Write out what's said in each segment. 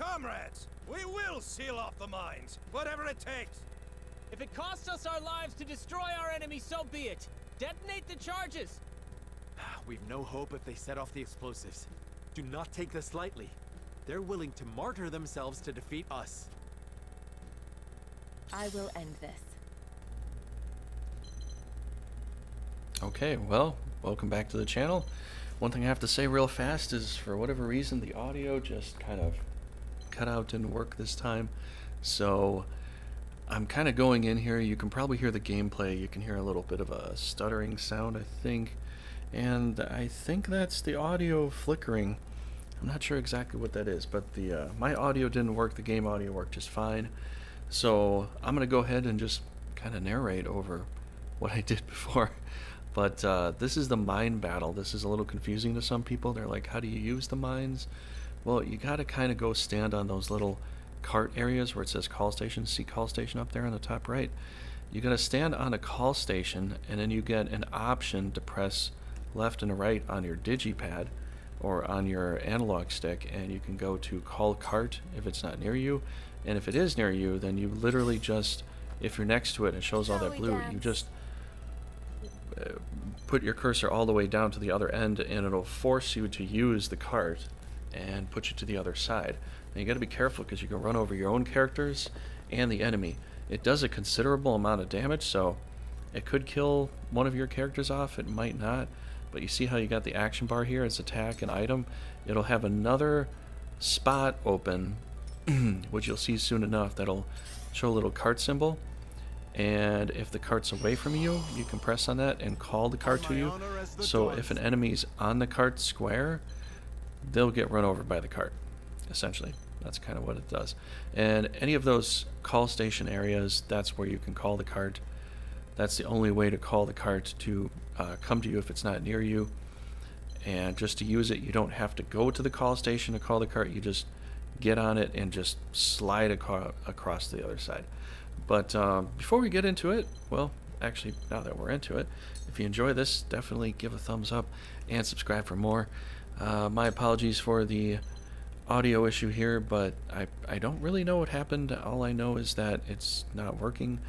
Comrades, we will seal off the mines, whatever it takes. If it costs us our lives to destroy our enemy, so be it. Detonate the charges. We've no hope if they set off the explosives. Do not take this lightly. They're willing to martyr themselves to defeat us. I will end this. Okay, well, welcome back to the channel. One thing I have to say real fast is, for whatever reason, the audio just kind of cut out, didn't work this time. So I'm kind of going in here. You can probably hear the gameplay. You can hear a little bit of a stuttering sound, I think. And I think that's the audio flickering. I'm not sure exactly what that is, but the my audio didn't work. The game audio worked just fine. So I'm going to go ahead and just kind of narrate over what I did before. But this is the mine battle. This is a little confusing to some people. They're like, how do you use the mines? Well, you got to kind of go stand on those little cart areas where it says call station. See call station up there on the top right? You got to stand on a call station, and then you get an option to press left and right on your digipad or on your analog stick, and you can go to call cart if it's not near you. And if it is near you, then you literally just, if you're next to it and it shows all that blue, you just put your cursor all the way down to the other end, and it'll force you to use the cart and put you to the other side. And you got to be careful, because you can run over your own characters and the enemy. It does a considerable amount of damage, so it could kill one of your characters off, it might not. But you see how you got the action bar here? It's attack and item. It'll have another spot open, which you'll see soon enough, that'll show a little cart symbol. And if the cart's away from you, you can press on that and call the cart to you. So if an enemy's on the cart square, they'll get run over by the cart, essentially. That's kind of what it does. And any of those call station areas, that's where you can call the cart. That's the only way to call the cart to come to you if it's not near you. And just to use it, you don't have to go to the call station to call the cart. You just get on it and just slide across to the other side. But before we get into it, well, actually, now that we're into it, if you enjoy this, definitely give a thumbs up and subscribe for more. My apologies for the audio issue here, but I don't really know what happened. All I know is that it's not working,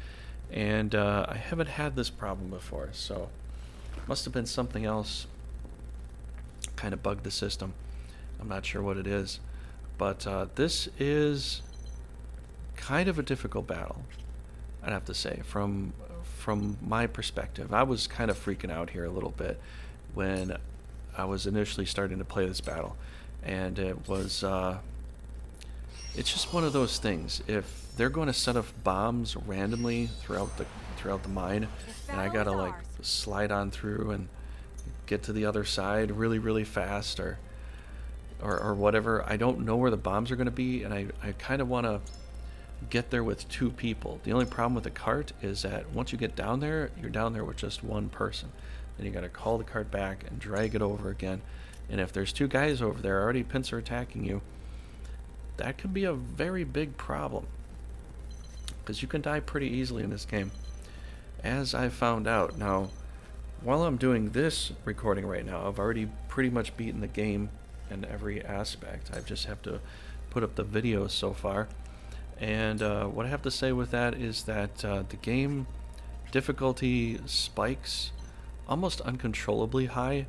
and I haven't had this problem before, so it must have been something else kind of bugged the system. I'm not sure what it is, but this is kind of a difficult battle, I'd have to say. From my perspective, I was kind of freaking out here a little bit when I was initially starting to play this battle, and it was it's just one of those things. If they're going to set off bombs randomly throughout the mine, and I gotta like slide on through and get to the other side really fast, or whatever, I don't know where the bombs are going to be, and I kind of want to get there with two people. The only problem with the cart is that once you get down there, you're down there with just one person. Then you got to call the cart back and drag it over again. And if there's two guys over there already pincer attacking you, that could be a very big problem, because you can die pretty easily in this game, as I found out. Now, while I'm doing this recording right now, I've already pretty much beaten the game in every aspect. I just have to put up the videos so far. And what I have to say with that is that the game difficulty spikes almost uncontrollably high.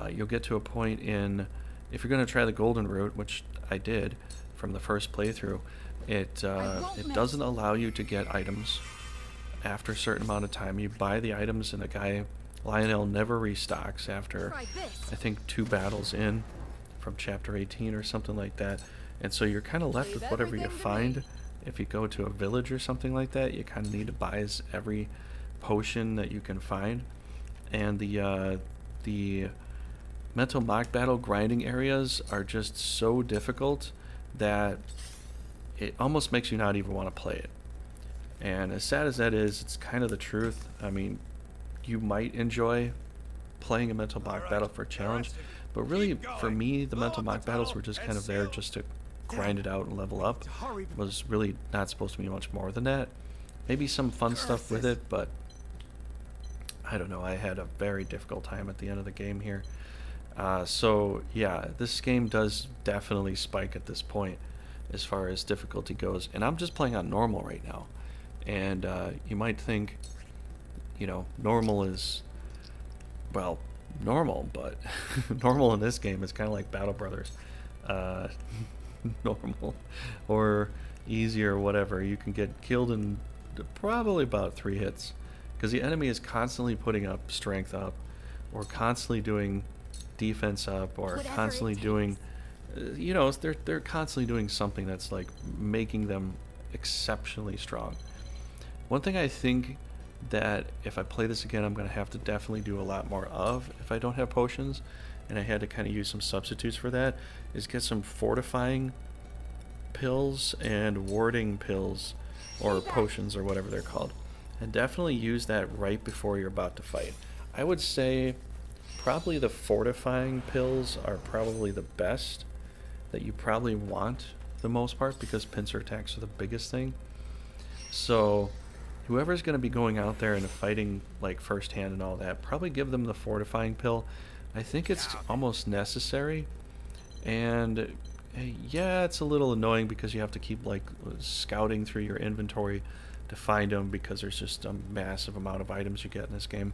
You'll get to a point in, if you're going to try the golden route, which I did from the first playthrough, it doesn't allow you to get items after a certain amount of time. You buy the items, and the guy, Lionel, never restocks after, I think, 2 battles in from chapter 18 or something like that. And so you're kind of left with whatever you find. If you go to a village or something like that, you kind of need to buy every potion that you can find. And the mental mock battle grinding areas are just so difficult that it almost makes you not even want to play it. And as sad as that is, it's kind of the truth. I mean, you might enjoy playing a mental mock battle for a challenge, but really, for me, the mental mock battles were just kind of there just to grind it out and level up. It was really not supposed to be much more than that. Maybe some fun stuff with it, but I don't know. I had a very difficult time at the end of the game here. So yeah, this game does definitely spike at this point. as far as difficulty goes. And I'm just playing on normal right now. And you might think, you know, normal is, well, normal, but normal in this game is kind of like Battle Brothers. Normal or easy or whatever. You can get killed in probably about 3 hits because the enemy is constantly putting up strength up, or constantly doing defense up, or Whatever constantly it doing, you know, they're constantly doing something that's like making them exceptionally strong. One thing I think that if I play this again, I'm going to have to definitely do a lot more of if I don't have potions, and I had to kind of use some substitutes for that, is get some fortifying pills and warding pills, or potions, or whatever they're called, and definitely use that right before you're about to fight. I would say probably the fortifying pills are probably the best that you probably want the most part, because pincer attacks are the biggest thing. So whoever's going to be going out there and fighting like firsthand and all that, probably give them the fortifying pill. I think it's almost necessary. And yeah, it's a little annoying because you have to keep like scouting through your inventory to find them, because there's just a massive amount of items you get in this game.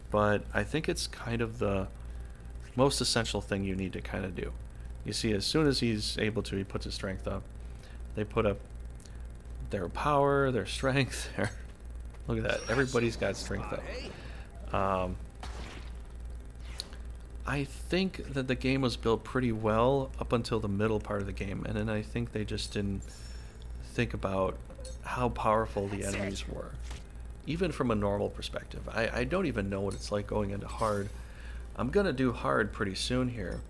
But I think it's kind of the most essential thing you need to kind of do. You see, as soon as he's able to, he puts his strength up. They put up their power, their strength. Look at that. Everybody's got strength up. I think that the game was built pretty well up until the middle part of the game, and then I think they just didn't think about how powerful the enemies were, even from a normal perspective. I don't even know what it's like going into hard. I'm gonna do hard pretty soon here.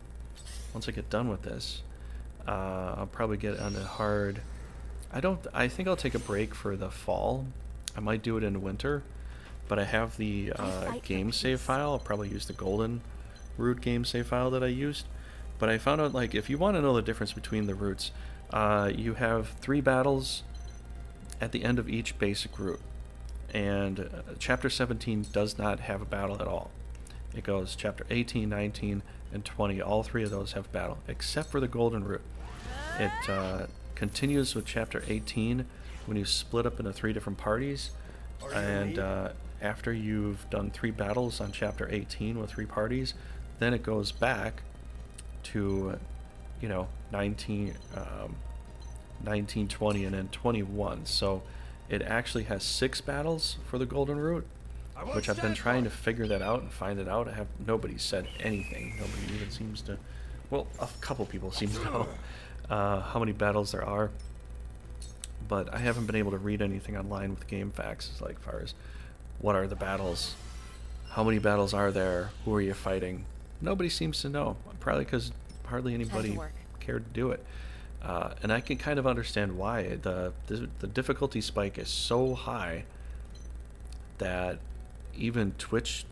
Once I get done with this, I'll probably get onto hard. I think I'll take a break for the fall. I might do it in winter, but I have the game save file. I'll probably use the golden root game save file that I used. But I found out, like, if you want to know the difference between the roots, you have 3 battles at the end of each basic root, and chapter 17 does not have a battle at all. It goes chapter 18, 19, and 20. All 3 of those have battle, except for the golden root. It continues with chapter 18 when you split up into 3 different parties, and after you've done 3 battles on chapter 18 with 3 parties, then it goes back to, you know, 19, 20, and then 21. So it actually has 6 battles for the golden root, which I've been trying to figure that out and find it out. Nobody said anything. Nobody even seems to, well, a couple people seem to know how many battles there are, but I haven't been able to read anything online with game facts, like far as what are the battles, how many battles are there, who are you fighting. Nobody seems to know, probably because hardly anybody cared to do it. And I can kind of understand why. The difficulty spike is so high that even Twitch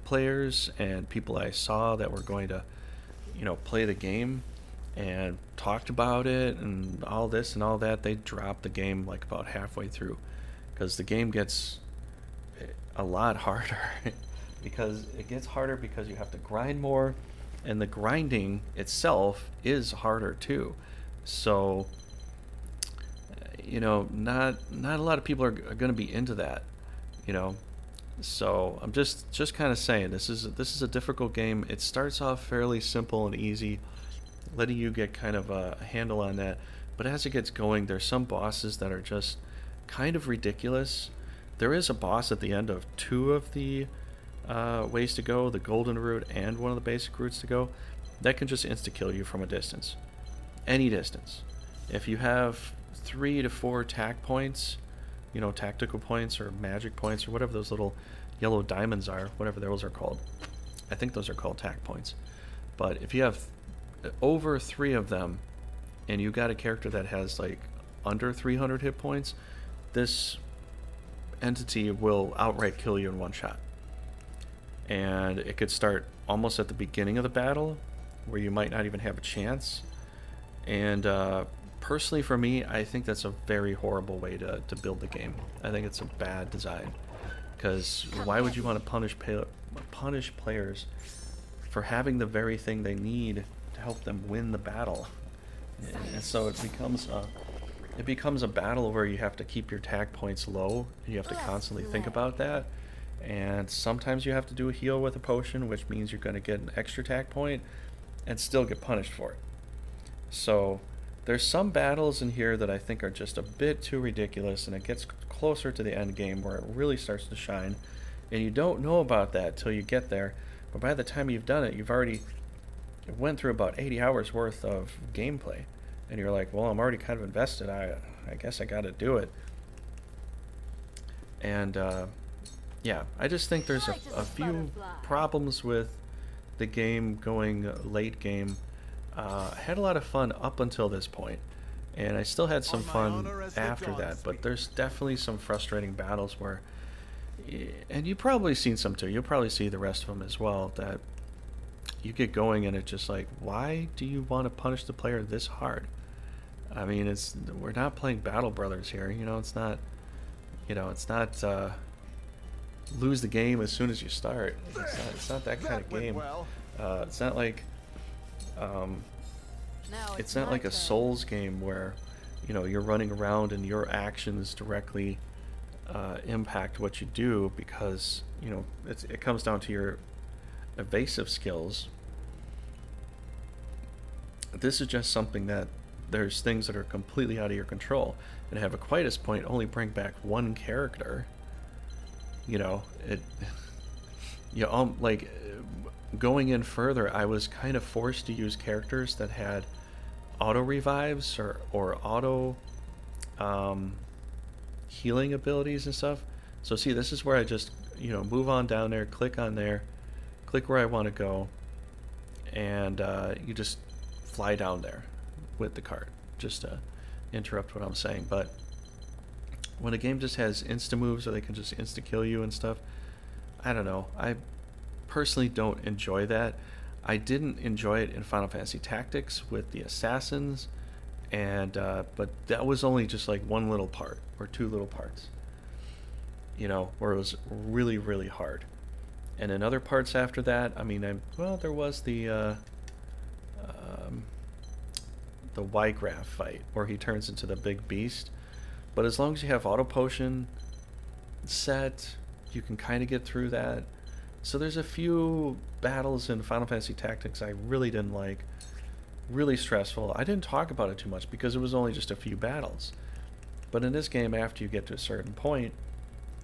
players and people I saw that were going to, you know, play the game and talked about it and all this and all that, they dropped the game like about halfway through, because the game gets a lot harder. Because it gets harder because you have to grind more, and the grinding itself is harder too. So, you know, not a lot of people are going to be into that, you know. So I'm just kind of saying, this is a difficult game. It starts off fairly simple and easy, letting you get kind of a handle on that. But as it gets going, there's some bosses that are just kind of ridiculous. There is a boss at the end of 2 of the ways to go, the golden route and one of the basic routes to go, that can just insta-kill you from a distance. Any distance. If you have 3 to 4 tack points, you know, tactical points or magic points or whatever those little yellow diamonds are, whatever those are called. I think those are called tack points. But if you have over 3 of them, and you got a character that has like under 300 hit points, this entity will outright kill you in one shot. And it could start almost at the beginning of the battle, where you might not even have a chance. And personally for me, I think that's a very horrible way to build the game. I think it's a bad design, because why would you want to punish players for having the very thing they need to help them win the battle? And so it becomes a battle where you have to keep your attack points low, and you have to constantly think about that. And sometimes you have to do a heal with a potion, which means you're going to get an extra attack point and still get punished for it. So there's some battles in here that I think are just a bit too ridiculous, and it gets closer to the end game where it really starts to shine. And you don't know about that till you get there. But by the time you've done it, you've already went through about 80 hours worth of gameplay. And you're like, well, I'm already kind of invested. I guess I got to do it. And yeah, I just think there's a few problems with the game going late game. I had a lot of fun up until this point, and I still had some fun after that, but there's definitely some frustrating battles where, and you've probably seen some too, you'll probably see the rest of them as well, that you get going and it's just like, why do you want to punish the player this hard? I mean, we're not playing Battle Brothers here, it's not lose the game as soon as you start. It's not that kind of game. It's not like it's not like a Souls game where you're running around and your actions directly impact what you do, because it comes down to your evasive skills. This is just something that there's things that are completely out of your control, and have a Quitus point only bring back one character. Like going in further, I was kind of forced to use characters that had auto revives or auto healing abilities and stuff. So see, this is where I just move on down there, click on there, click where I want to go, and you just fly down there with the cart, just to interrupt what I'm saying. But when a game just has insta moves, or they can just insta kill you and stuff, I don't know, I personally don't enjoy that. I didn't enjoy it in Final Fantasy Tactics with the assassins, and but that was only just like one little part or two little parts, where it was really, really hard. And in other parts after that, I mean, there was the Wygraph fight where he turns into the big beast. But as long as you have auto potion set, you can kind of get through that. So there's a few battles in Final Fantasy Tactics I really didn't like. Really stressful. I didn't talk about it too much because it was only just a few battles. But in this game, after you get to a certain point,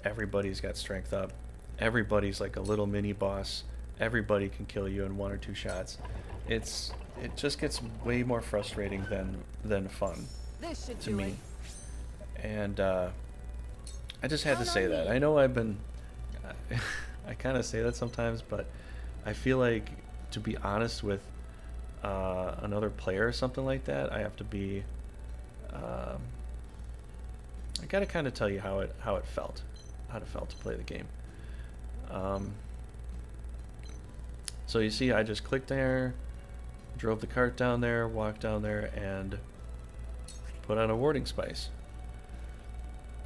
everybody's got strength up. Everybody's like a little mini boss. Everybody can kill you in 1 or 2 shots. It just gets way more frustrating than fun to me. And I just had to say that. I know I've been I kind of say that sometimes, but I feel like, to be honest with another player or something like that, I have to be I gotta kind of tell you how it felt to play the game. So you see, I just clicked there, drove the cart down there, walked down there, and put on a warding spice.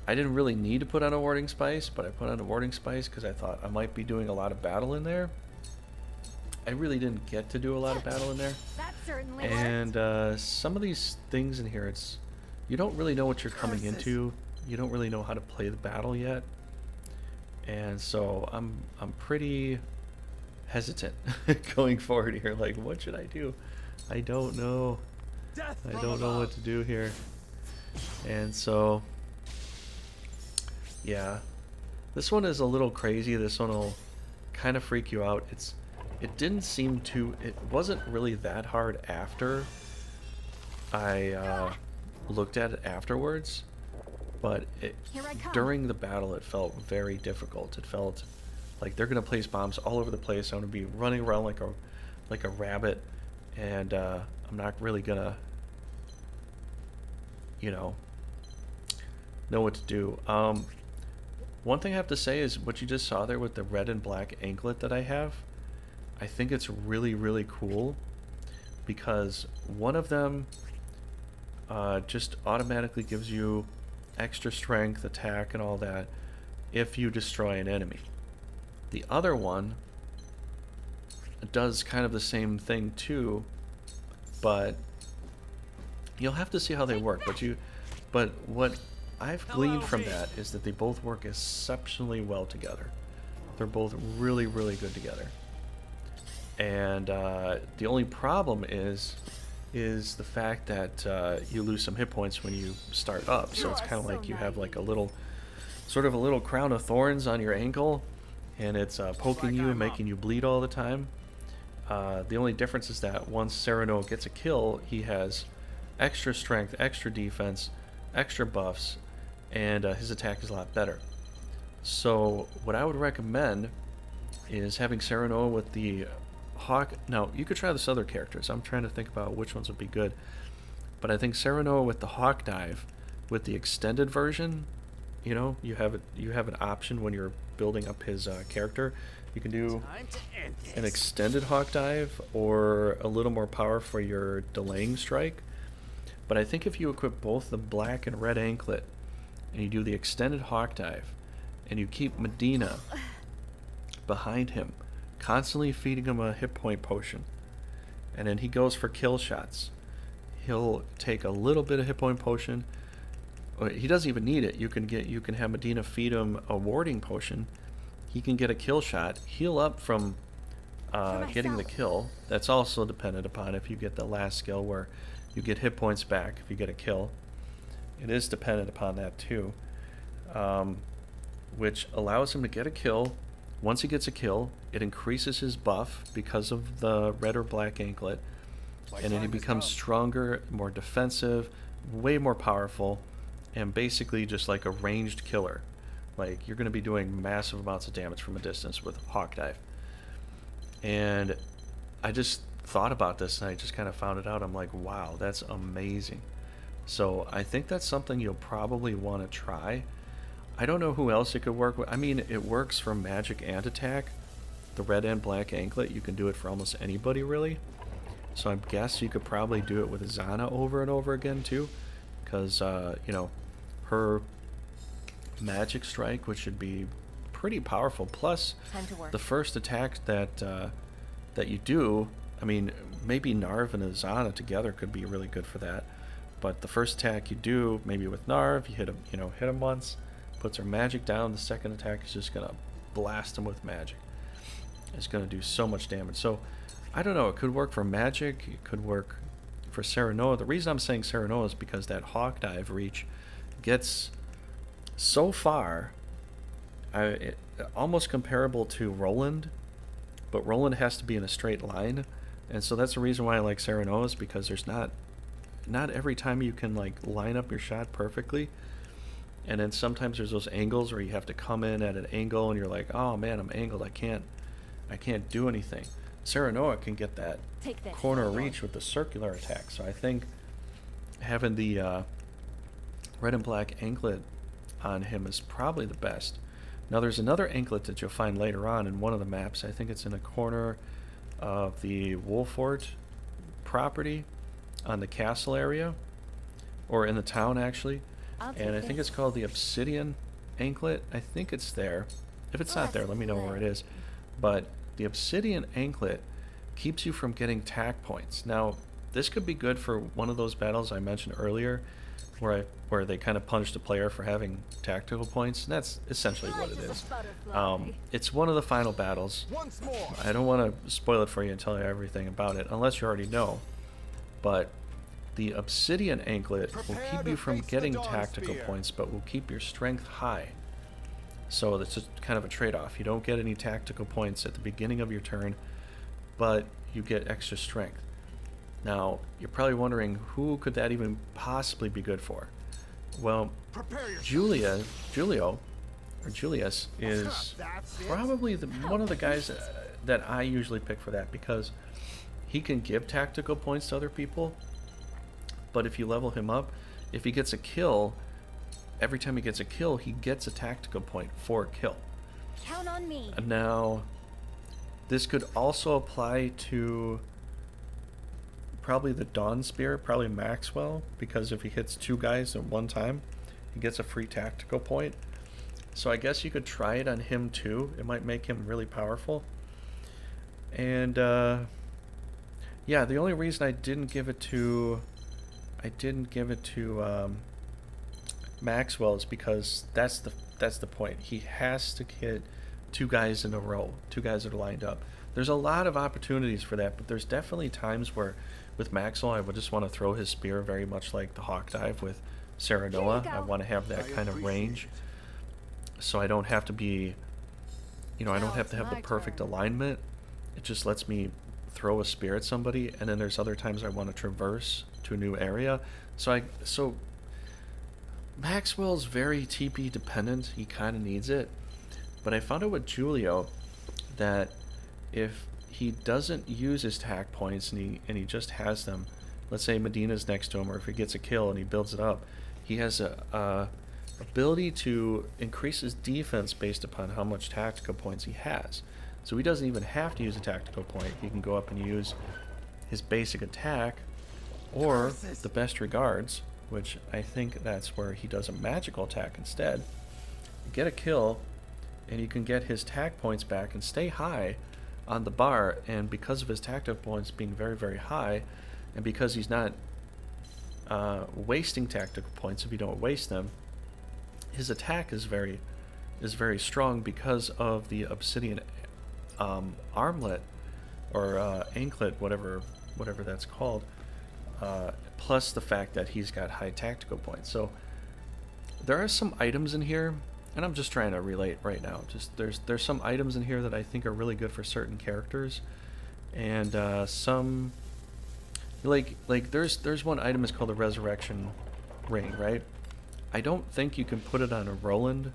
I didn't really need to put on a warding spice, but I put on a warding spice because I thought I might be doing a lot of battle in there. I really didn't get to do a lot of battle in there. That certainly And some of these things in here, you don't really know what you're coming into. You don't really know how to play the battle yet. And so I'm pretty hesitant going forward here. Like, what should I do? I don't know. I don't know what to do here. And so, yeah, this one is a little crazy. This one will kind of freak you out. It wasn't really that hard after I looked at it afterwards, but during the battle it felt very difficult. It felt like they're gonna place bombs all over the place. I'm gonna be running around like a rabbit, and I'm not really gonna know what to do. One thing I have to say is what you just saw there with the red and black anklet that I have. I think it's really, really cool, because one of them just automatically gives you extra strength, attack, and all that if you destroy an enemy. The other one does kind of the same thing too, but You'll have to see how they work, but what I've gleaned from that is that they both work exceptionally well together. They're both really, really good together. And the only problem is the fact that you lose some hit points when you start up. So it's kind of like you have like a little, sort of a little crown of thorns on your ankle, and it's poking you and making you bleed all the time. The only difference is that once Cyrano gets a kill, he has extra strength, extra defense, extra buffs, and his attack is a lot better. So what I would recommend is having Cyrano with the Hawk. Now, you could try this other characters. I'm trying to think about which ones would be good. But I think Cyrano with the Hawk Dive, with the extended version, you know, you have an option when you're building up his character. You can do an extended Hawk Dive or a little more power for your delaying strike. But I think if you equip both the black and red anklet and you do the extended Hawk Dive and you keep Medina behind him, constantly feeding him a hit point potion, and then he goes for kill shots. He'll take a little bit of hit point potion. He doesn't even need it. You can have Medina feed him a warding potion. He can get a kill shot, heal up from getting the kill. That's also dependent upon if you get the last skill where you get hit points back if you get a kill. It is dependent upon that too, which allows him to get a kill. Once he gets a kill, it increases his buff because of the red or black anklet, and then he becomes stronger, more defensive, way more powerful, and basically just like a ranged killer. Like, you're going to be doing massive amounts of damage from a distance with Hawk Dive. And I just thought about this and I just kind of found it out. I'm like, wow, that's amazing. So I think that's something you'll probably want to try. I don't know who else it could work with. I mean, it works for magic and attack. The red and black anklet, you can do it for almost anybody, really. So I guess you could probably do it with Zana over and over again, too. Because, you know, her magic strike, which should be pretty powerful. Plus, the first attack that you do, I mean, maybe Narv and Zana together could be really good for that. But the first attack you do, maybe with Narv, you hit him, hit him once, puts her magic down. The second attack is just gonna blast him with magic. It's gonna do so much damage. So I don't know. It could work for magic. It could work for Cyrano. The reason I'm saying Cyrano is because that Hawk Dive reach gets so far, almost comparable to Roland, but Roland has to be in a straight line, and so that's the reason why I like Cyrano, is because there's not every time you can like line up your shot perfectly. And then sometimes there's those angles where you have to come in at an angle and you're like, oh man, I'm angled, I can't do anything. Cyrano can get that corner reach with the circular attack. So I think having the red and black anklet on him is probably the best. Now there's another anklet that you'll find later on in one of the maps. I think it's in a corner of the Wolfort property on the castle area, or in the town actually. And I think it's called the Obsidian Anklet. I think it's there. If it's not there, let me know where it is. But the Obsidian Anklet keeps you from getting tack points. Now, this could be good for one of those battles I mentioned earlier, where they kind of punish the player for having tactical points. And that's essentially what it is. It's one of the final battles. I don't want to spoil it for you and tell you everything about it, unless you already know. But the Obsidian Anklet will keep you from getting tactical points, but will keep your strength high. So that's just kind of a trade-off. You don't get any tactical points at the beginning of your turn, but you get extra strength. Now, you're probably wondering, who could that even possibly be good for? Well, Julius is probably one of the guys that I usually pick for that, because he can give tactical points to other people. But if you level him up, if he gets a kill, every time he gets a kill, he gets a tactical point for a kill. Count on me. Now, this could also apply to probably the Dawn Spear, probably Maxwell, because if he hits two guys at one time, he gets a free tactical point. So I guess you could try it on him too. It might make him really powerful. And yeah, the only reason I didn't give it to, I I didn't give it to Maxwell is because that's the point. He has to hit two guys in a row, two guys that are lined up. There's a lot of opportunities for that, but there's definitely times where with Maxwell I would just want to throw his spear very much like the hawk dive with Serenoa. I want to have that kind of range, so I don't have to be, I don't have to have the perfect alignment. It just lets me throw a spear at somebody, and then there's other times I want to traverse to a new area. So Maxwell's very TP dependent. He kind of needs it, but I found out with Julio that if he doesn't use his tack points and he just has them, let's say Medina's next to him, or if he gets a kill and he builds it up, he has a ability to increase his defense based upon how much tactical points he has. So he doesn't even have to use a tactical point. He can go up and use his basic attack or the best regards, which I think that's where he does a magical attack instead. Get a kill, and you can get his tack points back and stay high on the bar, and because of his tactical points being very, very high, and because he's not wasting tactical points if you don't waste them, his attack is very strong because of the Obsidian armlet or anklet, whatever that's called, plus the fact that he's got high tactical points. So there are some items in here, and I'm just trying to relate right now. Just there's some items in here that I think are really good for certain characters, and some like there's one item is called the Resurrection Ring, right? I don't think you can put it on a Roland,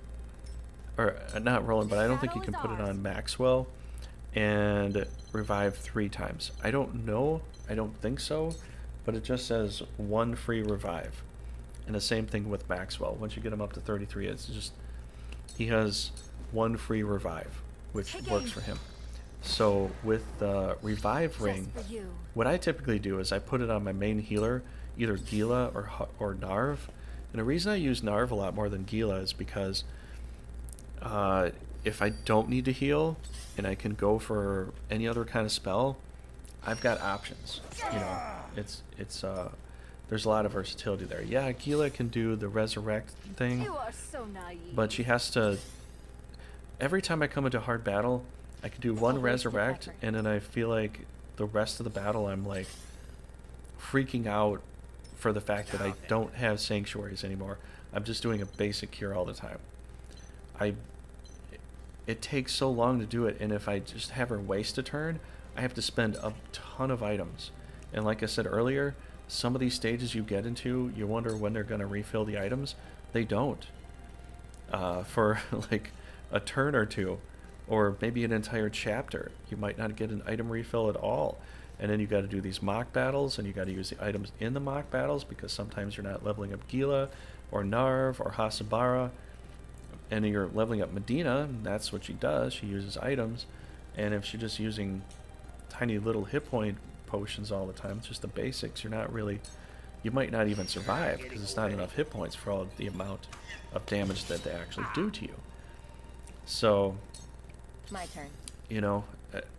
or not Roland, but I don't think you can put it on Maxwell and revive 3 times. I don't know. I don't think so, but it just says 1 free revive. And the same thing with Maxwell. Once you get him up to 33, it's just he has 1 free revive, which works for him. So with the revive ring, what I typically do is I put it on my main healer, either Gila or Narv. And the reason I use Narv a lot more than Gila is because if I don't need to heal and I can go for any other kind of spell, I've got options. It's there's a lot of versatility there. Yeah, Gila can do the resurrect thing, You are so naive. but she has to. Every time I come into hard battle, I can do 1 resurrect, and then I feel like the rest of the battle I'm like freaking out for the fact that I don't have sanctuaries anymore. I'm just doing a basic cure all the time. It takes so long to do it, and if I just have her waste a turn, I have to spend a ton of items. And like I said earlier, some of these stages you get into, you wonder when they're going to refill the items. They don't. For like a turn or two, or maybe an entire chapter, you might not get an item refill at all. And then you got to do these mock battles, and you got to use the items in the mock battles, because sometimes you're not leveling up Gila or Narv or Hasabara, and you're leveling up Medina, and that's what she does. She uses items, and if she's just using tiny little hit point potions all the time, it's just the basics, you might not even survive, because it's not enough hit points for all the amount of damage that they actually do to you. So, My turn.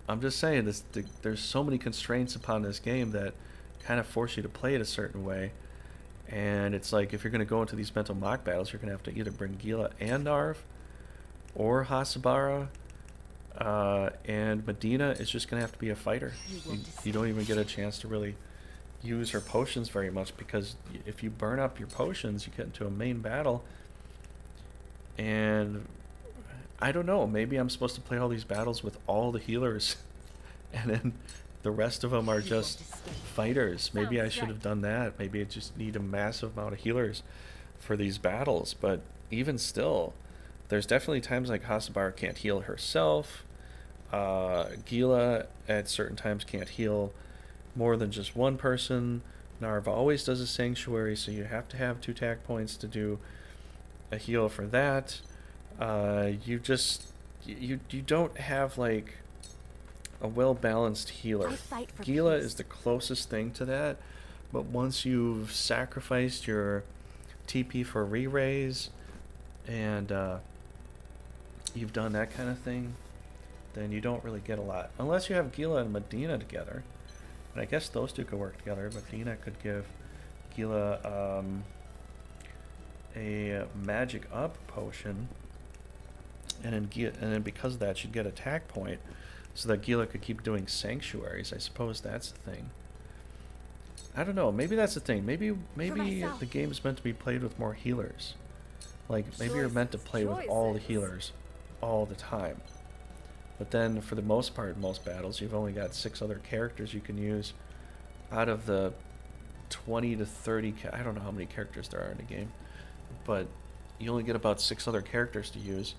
I'm just saying, there's so many constraints upon this game that kind of force you to play it a certain way. And it's like, if you're going to go into these mental mock battles, you're going to have to either bring Gila and Narv, or Hasabara, and Medina is just going to have to be a fighter. You don't even get a chance to really use her potions very much, because if you burn up your potions, you get into a main battle, and I don't know, maybe I'm supposed to play all these battles with all the healers, and then the rest of them are just fighters. Maybe I should have done that. Maybe I just need a massive amount of healers for these battles. But even still, there's definitely times like Hasabara can't heal herself. Gila at certain times can't heal more than just one person. Narva always does a sanctuary, so you have to have 2 tack points to do a heal for that. You don't have like a well-balanced healer. Gila is the closest thing to that, but once you've sacrificed your TP for re-raise and you've done that kind of thing, then you don't really get a lot. Unless you have Gila and Medina together. And I guess those two could work together. Medina could give Gila a magic up potion, and then because of that she'd get attack point, so that Gila could keep doing sanctuaries. I suppose that's the thing. I don't know. Maybe that's the thing. Maybe the game is meant to be played with more healers. Like maybe you're meant to play with all the healers all the time. But then for the most part, most battles, you've only got 6 other characters you can use out of the 20 to 30. I don't know how many characters there are in the game, but you only get about 6 other characters to use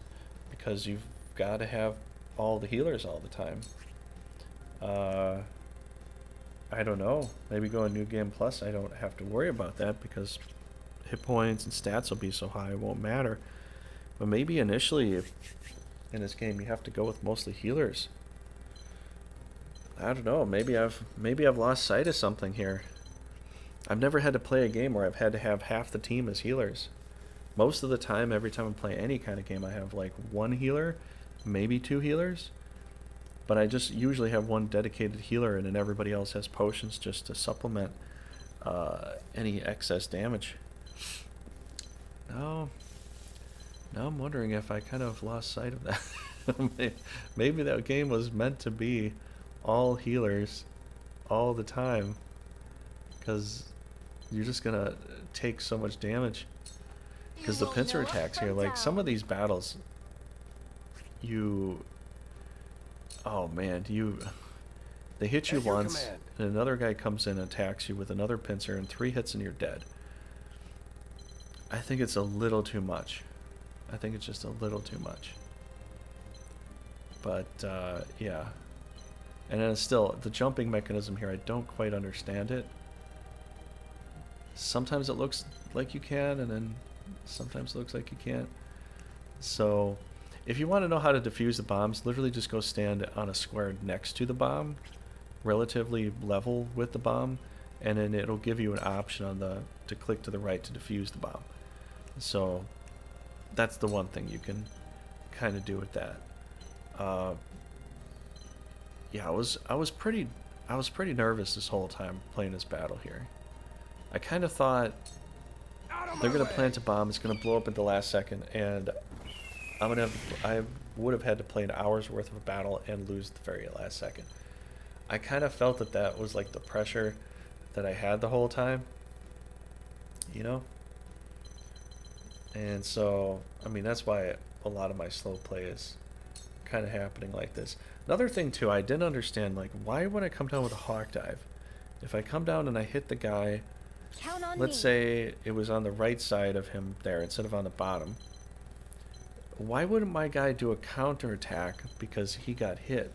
because you've got to have all the healers all the time. I don't know. Maybe going New Game Plus, I don't have to worry about that because hit points and stats will be so high it won't matter. But maybe initially, in this game, you have to go with mostly healers. I don't know. Maybe I've lost sight of something here. I've never had to play a game where I've had to have half the team as healers. Most of the time, every time I play any kind of game, I have like 1 healer, maybe 2 healers. But I just usually have 1 dedicated healer, and then everybody else has potions just to supplement any excess damage. Now I'm wondering if I kind of lost sight of that. Maybe that game was meant to be all healers all the time, because you're just gonna take so much damage. Because the pincer attacks here, like some of these battles, oh man, they hit you once, and another guy comes in and attacks you with another pincer, and 3 hits and you're dead. I think it's a little too much. I think it's just a little too much. But yeah, and then still the jumping mechanism here, I don't quite understand it. Sometimes it looks like you can, and then sometimes it looks like you can't. So if you want to know how to defuse the bombs, literally just go stand on a square next to the bomb, relatively level with the bomb, and then it'll give you an option on to click to the right to defuse the bomb. So that's the one thing you can kind of do with that. Yeah, I was pretty nervous this whole time playing this battle here. I kind of thought they're gonna plant a bomb, it's gonna blow up at the last second, and I would have had to play an hour's worth of a battle and lose the very last second. I kind of felt that was like the pressure that I had the whole time, you know? And so, I mean, that's why a lot of my slow play is kind of happening like this. Another thing too, I didn't understand, like, why would I come down with a hawk dive? If I come down and I hit the guy, let's say it was on the right side of him there instead of on the bottom, why wouldn't my guy do a counterattack because he got hit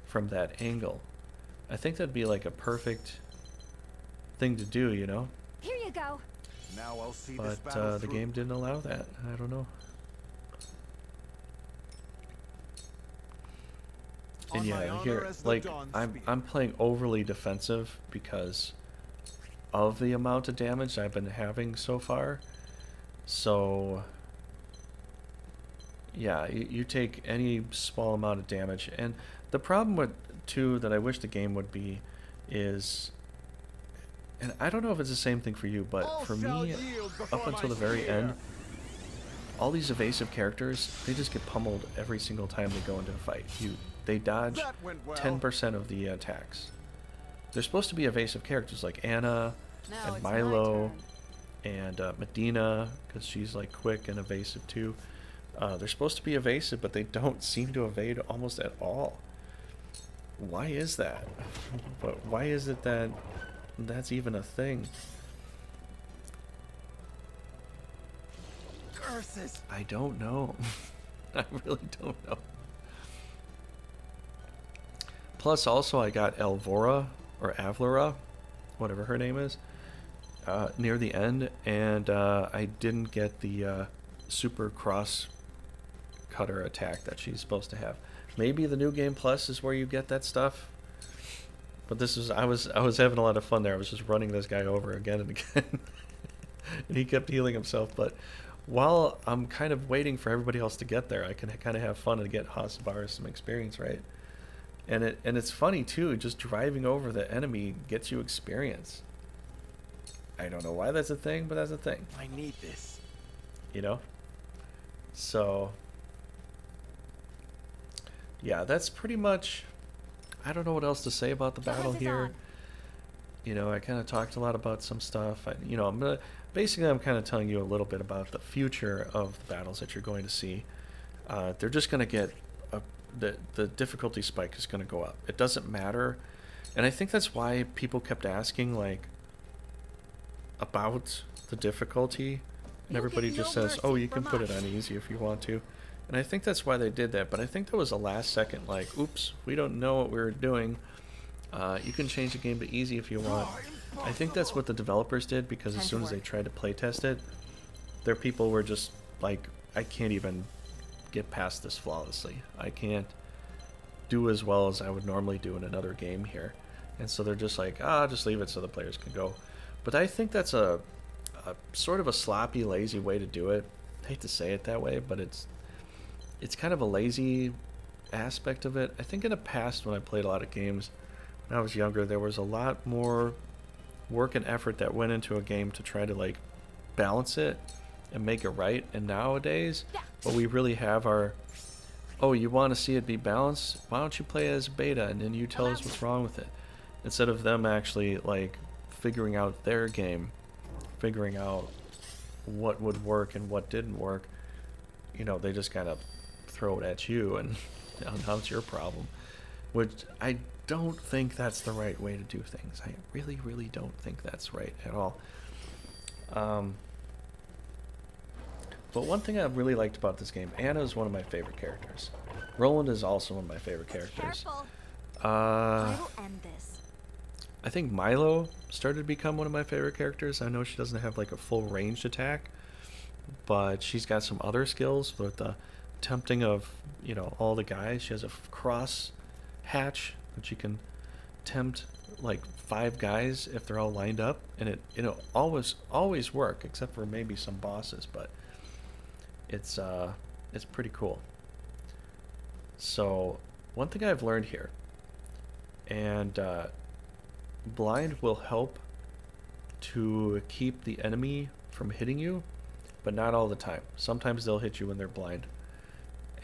from that angle? I think that'd be like a perfect thing to do, you know? Here you go. Now I'll see but this battle the through. game didn't allow that. I don't know. And yeah, here, like, I'm playing overly defensive because of the amount of damage I've been having so far. So yeah, you take any small amount of damage, and the problem with too that I wish the game would be is, and I don't know if it's the same thing for you, but for me, up until the very end, all these evasive characters, they just get pummeled every single time they go into a fight. They dodge 10% of the attacks. They're supposed to be evasive characters like Anna and Milo and Medina, because she's like quick and evasive too. They're supposed to be evasive, but they don't seem to evade almost at all. Why is that? But why is it that that's even a thing? Curses. I don't know. I really don't know. Plus, also, I got Elvora, or Avlora, whatever her name is, near the end, and I didn't get the super cross cutter attack that she's supposed to have. Maybe the New Game Plus is where you get that stuff. But this is, I was having a lot of fun there. I was just running this guy over again and again. And he kept healing himself. But while I'm kind of waiting for everybody else to get there, I can kind of have fun and get Hasabara some experience, right? And it's funny too, just driving over the enemy gets you experience. I don't know why that's a thing, but that's a thing. I need this. You know? So, yeah, that's pretty much... I don't know what else to say about the battle here. You know, I kind of talked a lot about some stuff. Basically, I'm kind of telling you a little bit about the future of the battles that you're going to see. They're just going to get... the difficulty spike is going to go up. It doesn't matter. And I think that's why people kept asking, like, about the difficulty. And everybody just says, oh, you can put it on easy if you want to. And I think that's why they did that. But I think that was a last second, like, oops, we don't know what we were doing. You can change the game to easy if you want. I think that's what the developers did, because as soon as they tried to playtest it, their people were just like, I can't even get past this flawlessly. I can't do as well as I would normally do in another game here. And so they're just like, just leave it so the players can go. But I think that's a sort of a sloppy, lazy way to do it. I hate to say it that way, but it's kind of a lazy aspect of it. I think in the past, when I played a lot of games when I was younger, there was a lot more work and effort that went into a game to try to like balance it and make it right. And nowadays, what we really have are, oh, you want to see it be balanced? Why don't you play as beta and then you tell us what's wrong with it? Instead of them actually like figuring out their game, figuring out what would work and what didn't work. You know, they just kind of throw it at you, and now it's your problem. Which I don't think that's the right way to do things. I really, really don't think that's right at all. But one thing I really liked about this game, Anna is one of my favorite characters. Roland is also one of my favorite characters. Careful. I will end this. I think Milo started to become one of my favorite characters. I know she doesn't have like a full ranged attack, but she's got some other skills with the tempting of, you know, all the guys. She has a cross hatch that you can tempt like 5 guys if they're all lined up, and it, you know, always work except for maybe some bosses, but it's pretty cool. So one thing I've learned here, and blind will help to keep the enemy from hitting you, but not all the time. Sometimes they'll hit you when they're blind,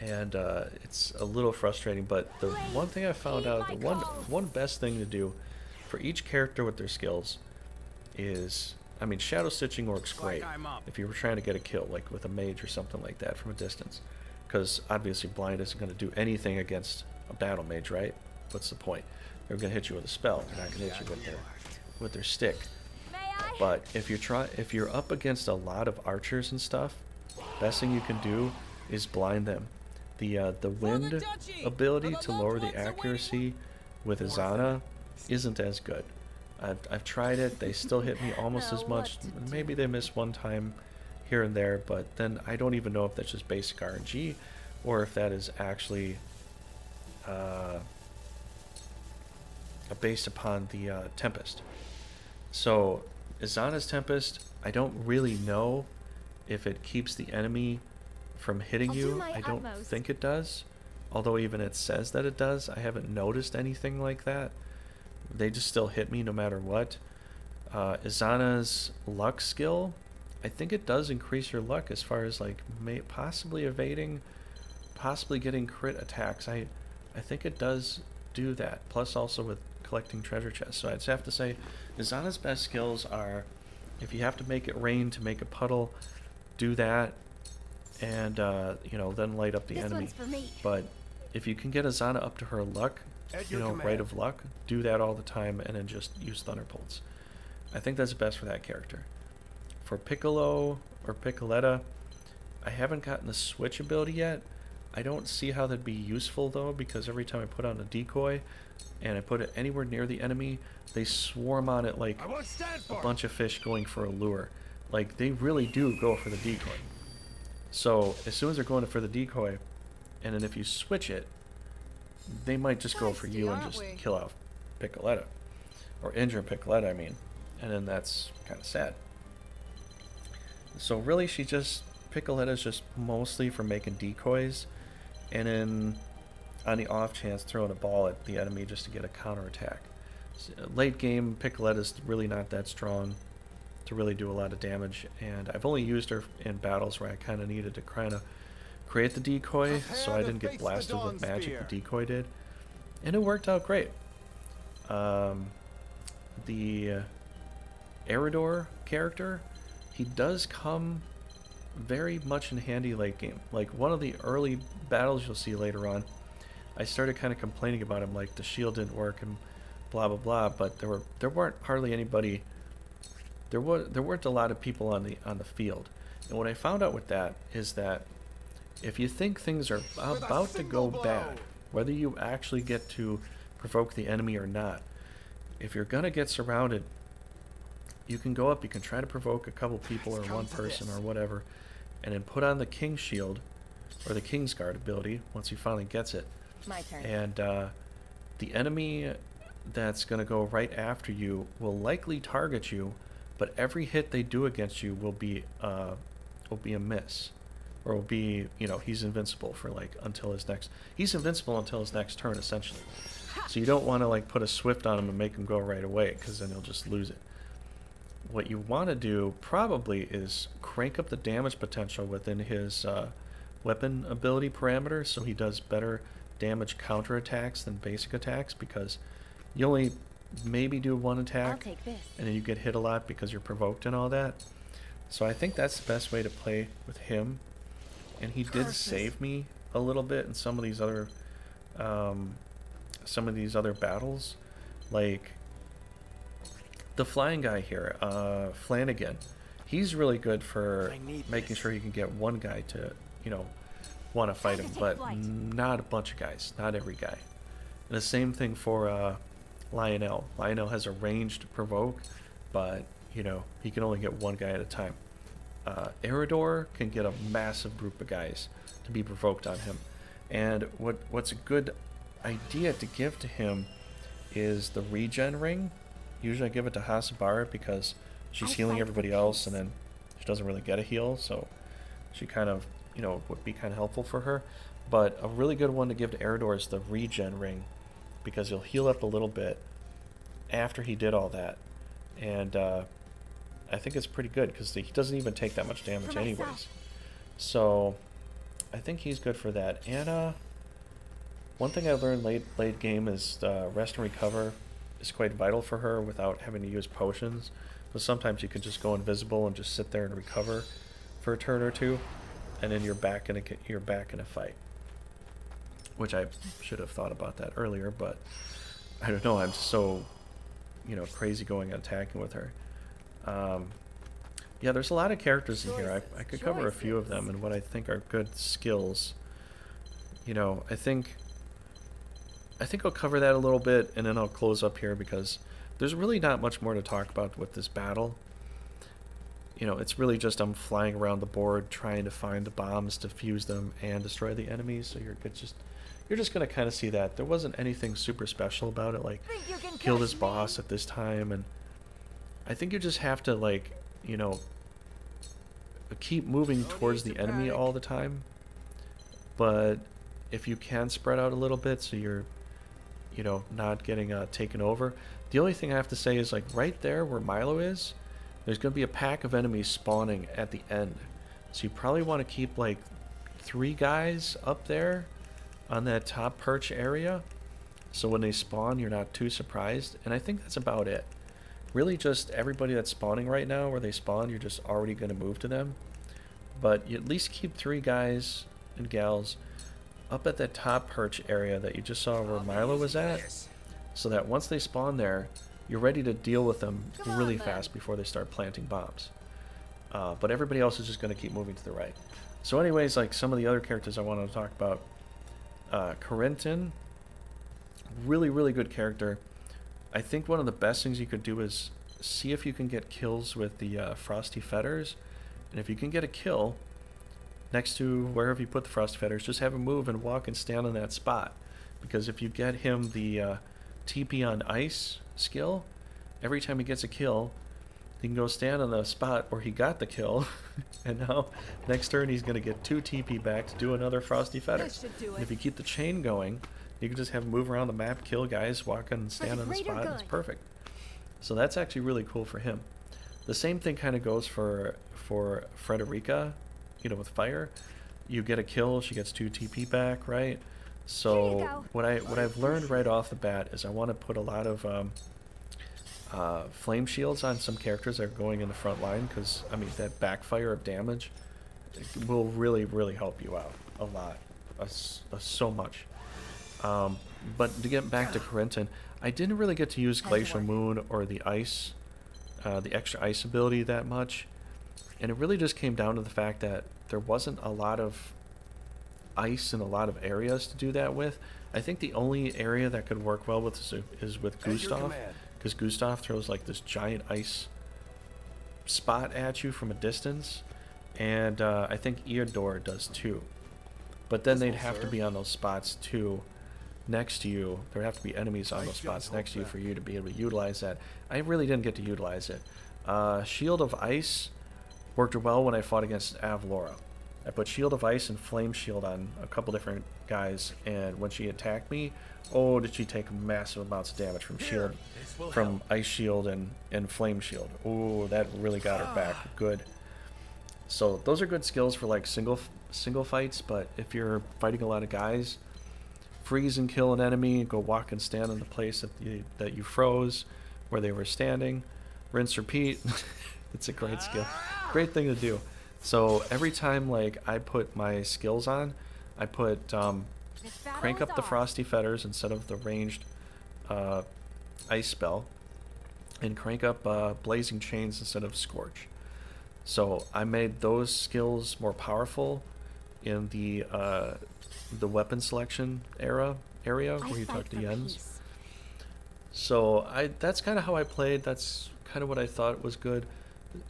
and it's a little frustrating. But the one thing I found out, the one best thing to do for each character with their skills is, I mean, shadow stitching works great if you were trying to get a kill, like with a mage or something like that from a distance, because obviously blind isn't going to do anything against a battle mage, right? What's the point? They're going to hit you with a spell. They're not going to hit you with their stick. But if you're up against a lot of archers and stuff, best thing you can do is blind them. The wind ability to lower the accuracy with Izana isn't as good. I've tried it. They still hit me almost as much. Maybe they miss one time here and there, but then I don't even know if that's just basic RNG or if that is actually based upon the Tempest. So Izana's Tempest, I don't really know if it keeps the enemy from hitting you. I don't think it does, although even it says that it does. I haven't noticed anything like that. They just still hit me no matter what. Izana's luck skill, I think it does increase your luck as far as like possibly evading, possibly getting crit attacks. I think it does do that, plus also with collecting treasure chests. So I'd have to say Izana's best skills are, if you have to make it rain to make a puddle, do that, and you know, then light up the enemy. But if you can get Izana up to her luck, you know, Rite of Luck, do that all the time, and then just use Thunderbolts. I think that's best for that character. For Piccolo or Piccoletta, I haven't gotten the switch ability yet. I don't see how that'd be useful though, because every time I put on a decoy and I put it anywhere near the enemy, they swarm on it like a bunch of fish going for a lure. Like, they really do go for the decoy. So as soon as they're going for the decoy, and then if you switch it, they might just go for you and just kill off Piccoletta, or injure Piccoletta, I mean, and then that's kind of sad. So really, Piccoletta's just mostly for making decoys, and then on the off chance throwing a ball at the enemy just to get a counterattack. Late game, Piccoletta's really not that strong. to really do a lot of damage. And I've only used her in battles where I kind of needed to kind of create the decoy, so I didn't get blasted with magic the decoy did. And it worked out great. The Eridor character, he does come very much in handy late game. Like one of the early battles you'll see later on, I started kind of complaining about him, like the shield didn't work and blah blah blah. But there weren't hardly anybody. There weren't a lot of people on the field. And what I found out with that is that if you think things are about to go bad, whether you actually get to provoke the enemy or not, if you're gonna get surrounded, you can go up, you can try to provoke a couple people or one person or whatever, and then put on the King's Shield or the King's Guard ability once he finally gets it. My turn. And the enemy that's gonna go right after you will likely target you, but every hit they do against you will be a miss. Or will be, you know, he's invincible for like he's invincible until his next turn essentially. So you don't want to like put a swift on him and make him go right away, because then he'll just lose it. What you want to do probably is crank up the damage potential within his weapon ability parameter, so he does better damage counterattacks than basic attacks, because you only maybe do one attack I'll take this. and then you get hit a lot because you're provoked and all that. So I think that's the best way to play with him. And he did save me a little bit in some of these other battles, like the flying guy here, Flanagan. He's really good for making sure you can get one guy to, you know, want to fight him, but not a bunch of guys, not every guy. And the same thing for Lionel. Lionel has a ranged provoke, but you know, he can only get one guy at a time. Eridor can get a massive group of guys to be provoked on him. And what's a good idea to give to him is the regen ring. Usually I give it to Hasabara because she's healing everybody else, and then she doesn't really get a heal, so she kind of, you know, would be kind of helpful for her. But a really good one to give to Eridor is the regen ring, because he'll heal up a little bit after he did all that. And I think it's pretty good because he doesn't even take that much damage anyways. So I think he's good for that. Anna, one thing I learned late game is rest and recover is quite vital for her without having to use potions. But sometimes you can just go invisible and just sit there and recover for a turn or two, and then you're back in a fight. Which I should have thought about that earlier, but I don't know. I'm so, you know, crazy going and attacking with her. Yeah, there's a lot of characters in here. I could cover a few of them and what I think are good skills. You know, I think I'll cover that a little bit, and then I'll close up here because there's really not much more to talk about with this battle. You know, it's really just I'm flying around the board trying to find the bombs to fuse them and destroy the enemies. So you're just gonna kind of see that there wasn't anything super special about it, like kill this boss at this time. And I think you just have to, like, you know, keep moving towards the enemy all the time. But if you can spread out a little bit so you're, you know, not getting taken over. The only thing I have to say is, like, right there where Milo is, there's going to be a pack of enemies spawning at the end. So you probably want to keep, like, 3 guys up there on that top perch area, so when they spawn you're not too surprised. And I think that's about it. Really just everybody that's spawning right now where they spawn, you're just already going to move to them. But you at least keep 3 guys and gals up at that top perch area that you just saw where Milo was at, so that once they spawn there, you're ready to deal with them really fast before they start planting bombs. But everybody else is just going to keep moving to the right. So anyways, like some of the other characters I wanted to talk about, Corrinton, really good character. I think one of the best things you could do is see if you can get kills with the Frosty Fetters. And if you can get a kill next to wherever you put the Frosty Fetters, just have him move and walk and stand on that spot. Because if you get him the TP on ice skill, every time he gets a kill, he can go stand on the spot where he got the kill, and now next turn he's going to get 2 TP back to do another Frosty Fetter. And if you keep the chain going, you can just have him move around the map, kill guys, walk and stand on the spot, and it's perfect. So that's actually really cool for him. The same thing kind of goes for Frederica, you know, with fire. You get a kill, she gets 2 TP back, right? So what I've learned right off the bat is I want to put a lot of flame shields on some characters that are going in the front line, because I mean that backfire of damage will really help you out a lot, so much. But to get back to Corrinton, I didn't really get to use Glacial Moon or the ice, the extra ice ability that much, and it really just came down to the fact that there wasn't a lot of ice in a lot of areas to do that with. I think the only area that could work well with is with Gustav, because Gustav throws like this giant ice spot at you from a distance, and I think Eodor does too. But then they'd have to be on those spots too, next to you. There'd have to be enemies on those spots next to you for you to be able to utilize that. I really didn't get to utilize it. Shield of Ice worked well when I fought against Avlora. I put Shield of Ice and Flame Shield on a couple different guys, and when she attacked me, oh, did she take massive amounts of damage from Shield, from Ice Shield and Flame Shield. Oh, that really got her back good. So those are good skills for like single fights, but if you're fighting a lot of guys, freeze and kill an enemy, go walk and stand in the place that you froze, where they were standing, rinse, repeat. It's a great skill, great thing to do. So every time like I put my skills on, I put crank up the Frosty Fetters instead of the ranged ice spell, and crank up Blazing Chains instead of Scorch. So I made those skills more powerful in the weapon selection area where you talk to Jens. So that's kind of how I played. That's kind of what I thought was good.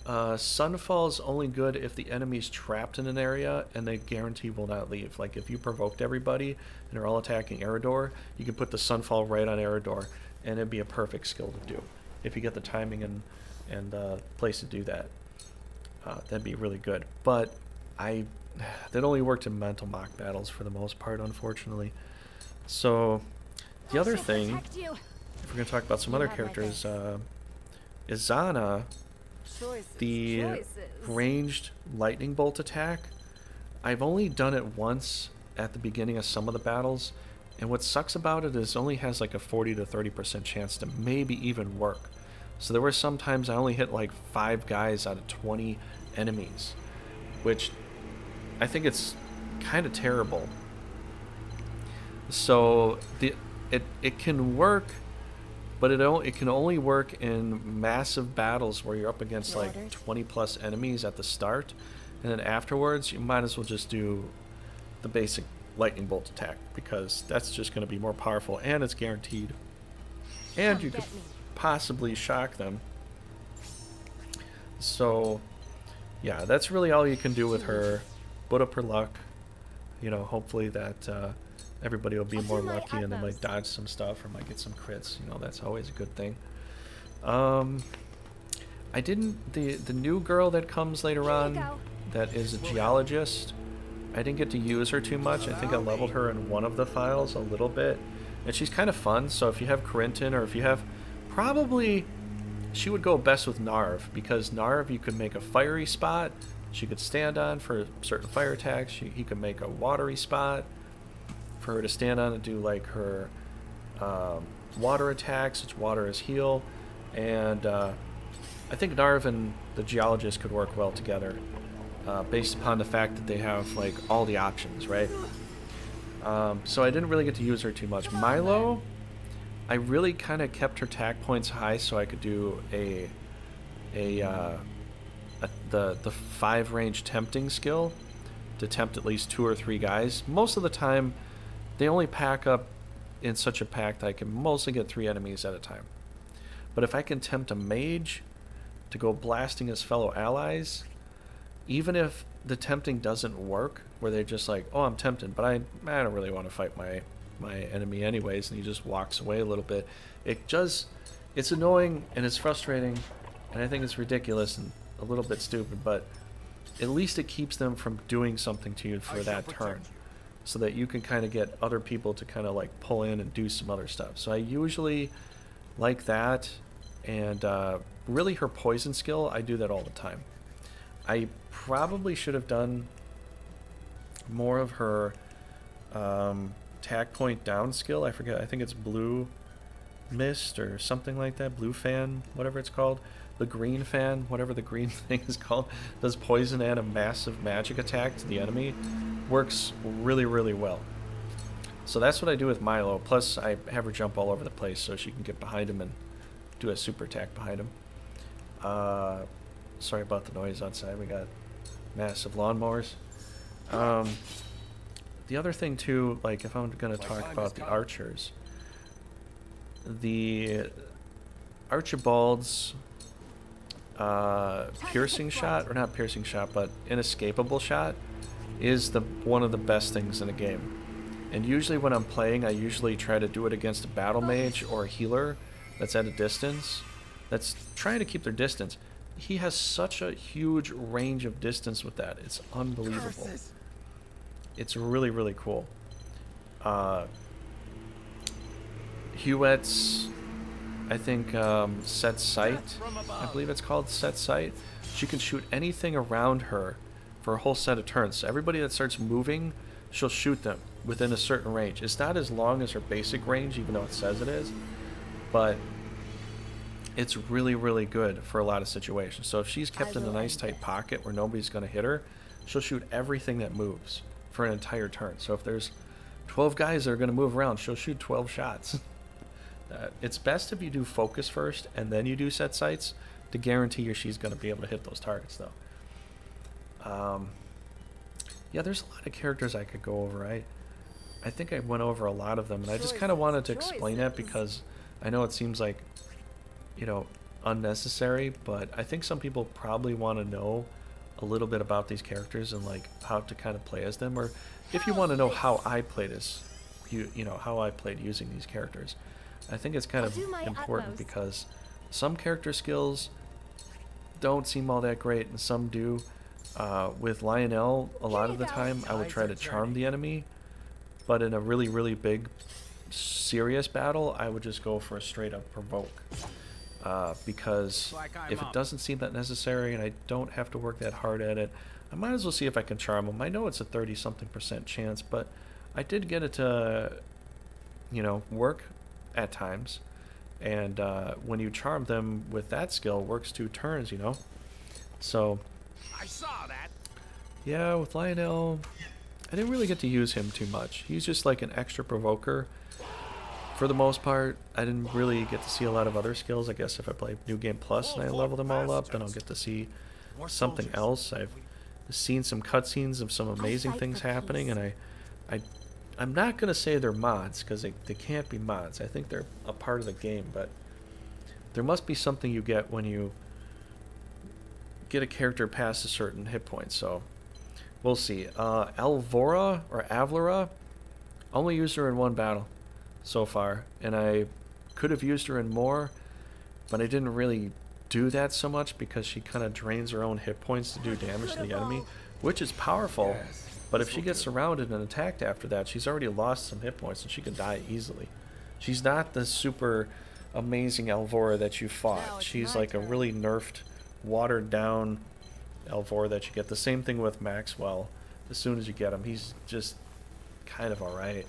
Sunfall's only good if the enemy's trapped in an area and they guarantee will not leave. Like if you provoked everybody and they're all attacking Eridor, you can put the Sunfall right on Eridor, and it'd be a perfect skill to do if you get the timing and place to do that. That'd be really good. But that only worked in mental mock battles for the most part, unfortunately. So the other thing, if we're going to talk about some other characters, is Zana, the ranged lightning bolt attack. I've only done it once at the beginning of some of the battles, and what sucks about it is it only has like a 40 to 30% chance to maybe even work. So there were some times I only hit like 5 guys out of 20 enemies, which I think it's kind of terrible. So it can work, but it can only work in massive battles where you're up against like 20 plus enemies at the start, and then afterwards you might as well just do the basic lightning bolt attack, because that's just going to be more powerful and it's guaranteed, and you could possibly shock them. So yeah, that's really all you can do with her. Put up her luck, you know, hopefully that everybody will be more lucky and they might dodge some stuff or might get some crits. You know, that's always a good thing. I didn't, the new girl that comes later on that is a geologist, I didn't get to use her too much. I think I leveled her in one of the files a little bit, and she's kind of fun. So if you have Corrinton, or if you have, probably she would go best with Narv, because Narv you could make a fiery spot she could stand on for certain fire attacks. He could make a watery spot for her to stand on and do like her water attacks, which water is heal. And I think Narv and the geologist could work well together, based upon the fact that they have like all the options, right? So I didn't really get to use her too much. Milo, I really kind of kept her attack points high so I could do the 5 range tempting skill to tempt at least 2 or 3 guys. Most of the time they only pack up in such a pack that I can mostly get 3 enemies at a time. But if I can tempt a mage to go blasting his fellow allies, even if the tempting doesn't work, where they're just like, oh, I'm tempted, but I don't really want to fight my enemy anyways, and he just walks away a little bit, it's annoying and it's frustrating, and I think it's ridiculous and a little bit stupid, but at least it keeps them from doing something to you for that turn, so that you can kind of get other people to kind of like pull in and do some other stuff. So I usually like that, And really her poison skill, I do that all the time. I probably should have done more of her attack point down skill. I forget, I think it's blue mist or something like that, blue fan, whatever it's called. The green fan, whatever the green thing is called, does poison and a massive magic attack to the enemy. Works really, really well. So that's what I do with Milo. Plus, I have her jump all over the place so she can get behind him and do a super attack behind him. Sorry about the noise outside. We got massive lawnmowers. The other thing too, like if I'm going to talk about the archers, the Archibald's piercing shot, or not piercing shot, but inescapable shot, is one of the best things in the game. And usually when I'm playing, I usually try to do it against a battle mage or a healer that's at a distance, that's trying to keep their distance. He has such a huge range of distance with that. It's unbelievable. Curses. It's really, really cool. Huet's, I think, set sight. I believe it's called set sight. She can shoot anything around her for a whole set of turns. So everybody that starts moving, she'll shoot them within a certain range. It's not as long as her basic range, even though it says it is, but it's really, really good for a lot of situations. So if she's kept in a nice tight pocket where nobody's going to hit her, she'll shoot everything that moves for an entire turn. So if there's 12 guys that are going to move around, she'll shoot 12 shots. It's best if you do focus first and then you do set sights to guarantee she's going to be able to hit those targets, though. Yeah, there's a lot of characters I could go over. I think I went over a lot of them, and I just kind of wanted to explain it because I know it seems like, you know, unnecessary, but I think some people probably want to know a little bit about these characters and like how to kind of play as them, or if you want to know how I played as you know, how I played using these characters. I think it's kind of important because some character skills don't seem all that great and some do. With Lionel, a lot of the time I would try to charm the enemy, but in a really, really big, serious battle, I would just go for a straight up provoke. Because if it doesn't seem that necessary and I don't have to work that hard at it, I might as well see if I can charm them. I know it's a 30-something% chance, but I did get it to, you know, work at times. And when you charm them with that skill, it works 2 turns, you know? So I saw that. yeah, with Lionel, I didn't really get to use him too much. He's just like an extra provoker. For the most part, I didn't really get to see a lot of other skills. I guess if I play New Game Plus and I level them all up, then I'll get to see something else. I've seen some cutscenes of some amazing things happening, and I'm not going to say they're mods, because they can't be mods. I think they're a part of the game, but there must be something you get when you get a character past a certain hit point, so we'll see. Alvora, or Avlora, only used her in 1 battle so far, and I could have used her in more, but I didn't really do that so much because she kind of drains her own hit points to do damage to the enemy, which is powerful. But if she gets surrounded and attacked after that, she's already lost some hit points and she can die easily. She's not the super amazing Alvora that you fought. She's like a really nerfed, watered down Alvora that you get. The same thing with Maxwell. As soon as you get him, he's just kind of alright.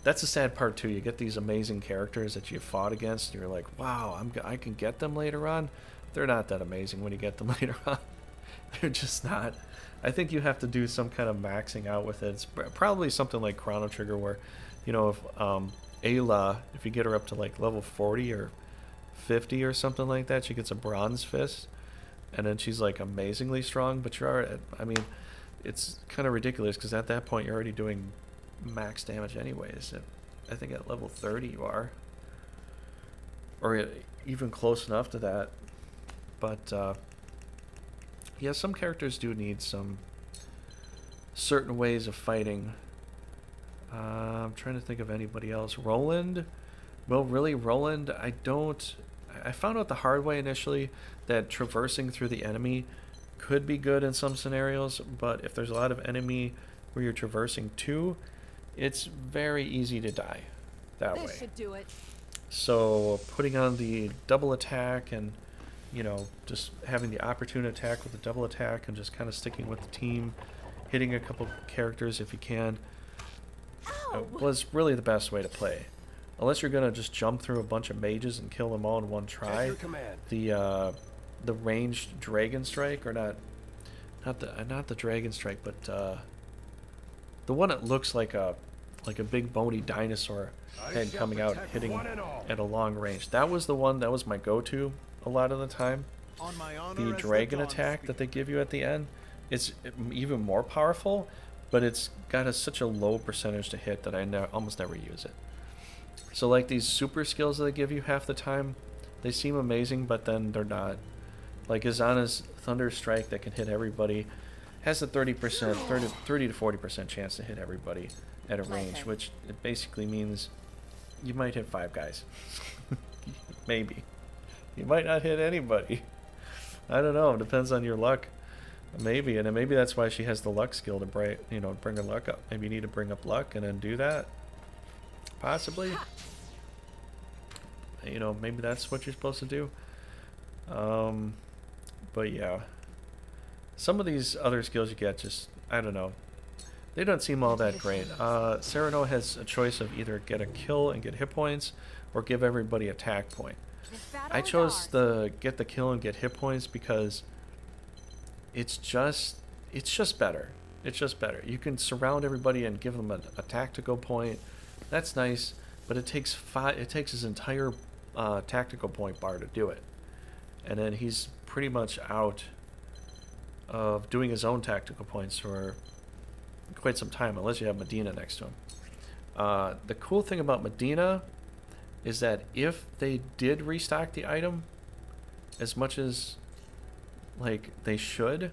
That's the sad part too. You get these amazing characters that you fought against, and you're like, wow, I can get them later on. They're not that amazing when you get them later on. They're just not. I think you have to do some kind of maxing out with it. It's probably something like Chrono Trigger, where, you know, if Ayla, if you get her up to like level 40 or 50 or something like that, she gets a bronze fist, and then she's like amazingly strong. But you're already, I mean, it's kind of ridiculous because at that point you're already doing max damage anyways. I think at level 30 you are, or even close enough to that. But yeah, some characters do need some certain ways of fighting. I'm trying to think of anybody else. Roland? Well, really, Roland, I found out the hard way initially that traversing through the enemy could be good in some scenarios, but if there's a lot of enemy where you're traversing to, it's very easy to die that way. This should do it. So putting on the double attack and, you know, just having the opportune attack with the double attack and just kind of sticking with the team, hitting a couple characters if you can, was really the best way to play. Unless you're gonna just jump through a bunch of mages and kill them all in one try, the ranged dragon strike, or not the dragon strike, but the one that looks like a big bony dinosaur head coming out hitting at a long range. That was the one that was my go-to a lot of the time. The dragon attack that they give you at the end, it's even more powerful, but it's got such a low percentage to hit that I almost never use it. So like these super skills that they give you half the time, they seem amazing, but then they're not. Like Izana's Thunder Strike that can hit everybody has a 30% to 40% chance to hit everybody at a range, which it basically means you might hit 5 guys. Maybe. You might not hit anybody. I don't know. It depends on your luck. Maybe, and then maybe that's why she has the luck skill to bring her luck up. Maybe you need to bring up luck and then do that. Possibly. You know, maybe that's what you're supposed to do. But yeah. Some of these other skills you get just, I don't know. They don't seem all that great. Cyrano has a choice of either get a kill and get hit points, or give everybody attack point. I chose the get the kill and get hit points because it's just better. It's just better. You can surround everybody and give them a tactical point. That's nice, but it takes his entire tactical point bar to do it, and then he's pretty much out of doing his own tactical points for quite some time, unless you have Medina next to him. The cool thing about Medina is that if they did restock the item as much as like they should,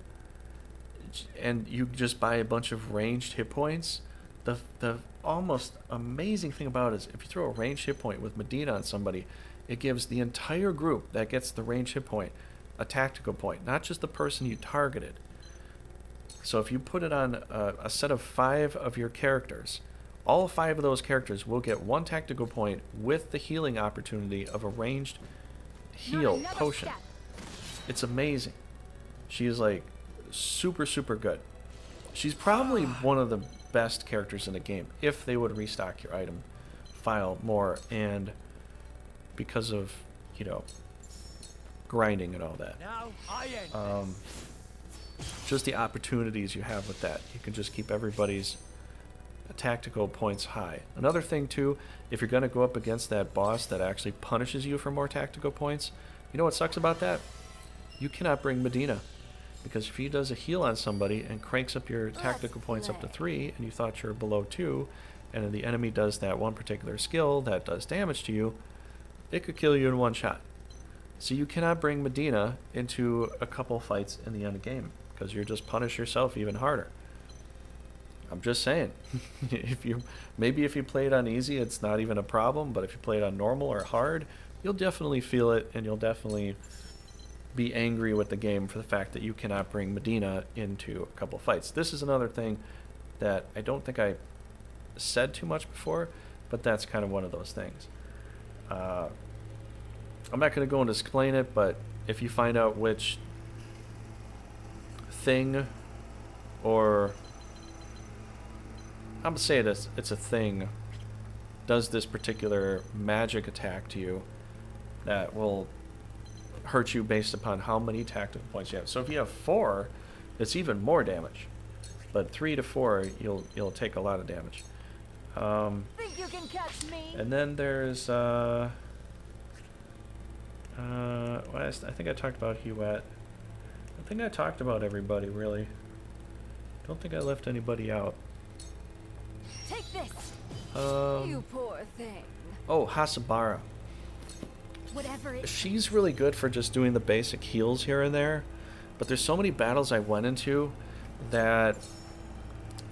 and you just buy a bunch of ranged hit points, the almost amazing thing about it is if you throw a ranged hit point with Medina on somebody, it gives the entire group that gets the ranged hit point a tactical point, not just the person you targeted. So if you put it on a set of 5 of your characters, all 5 of those characters will get 1 tactical point with the healing opportunity of a ranged heal potion. It's amazing. She is like super good. She's probably one of the best characters in the game if they would restock your item file more, and because of, you know, grinding and all that. Just the opportunities you have with that. You can just keep everybody's tactical points high. Another thing too, if you're going to go up against that boss that actually punishes you for more tactical points, you know what sucks about that? You cannot bring Medina, because if he does a heal on somebody and cranks up your tactical points up to 3 and you thought you're below 2, and then the enemy does that one particular skill that does damage to you, it could kill you in 1 shot. So you cannot bring Medina into a couple fights in the end game, because you'll just punish yourself even harder. I'm just saying. If you play it on easy, it's not even a problem, but if you play it on normal or hard, you'll definitely feel it, and you'll definitely be angry with the game for the fact that you cannot bring Medina into a couple fights. This is another thing that I don't think I said too much before, but that's kind of one of those things. I'm not going to go and explain it, but if you find out which thing, or I'm going to say this, it's a thing, does this particular magic attack to you, that will hurt you based upon how many tactical points you have. So if you have 4, it's even more damage, but 3 to 4, you'll take a lot of damage. Think you can catch me? And then there's I think I talked about Huet. I think I talked about everybody, really. Don't think I left anybody out. Take this. You poor thing. Oh, Hasabara. Whatever it She's really good for just doing the basic heals here and there, but there's so many battles I went into that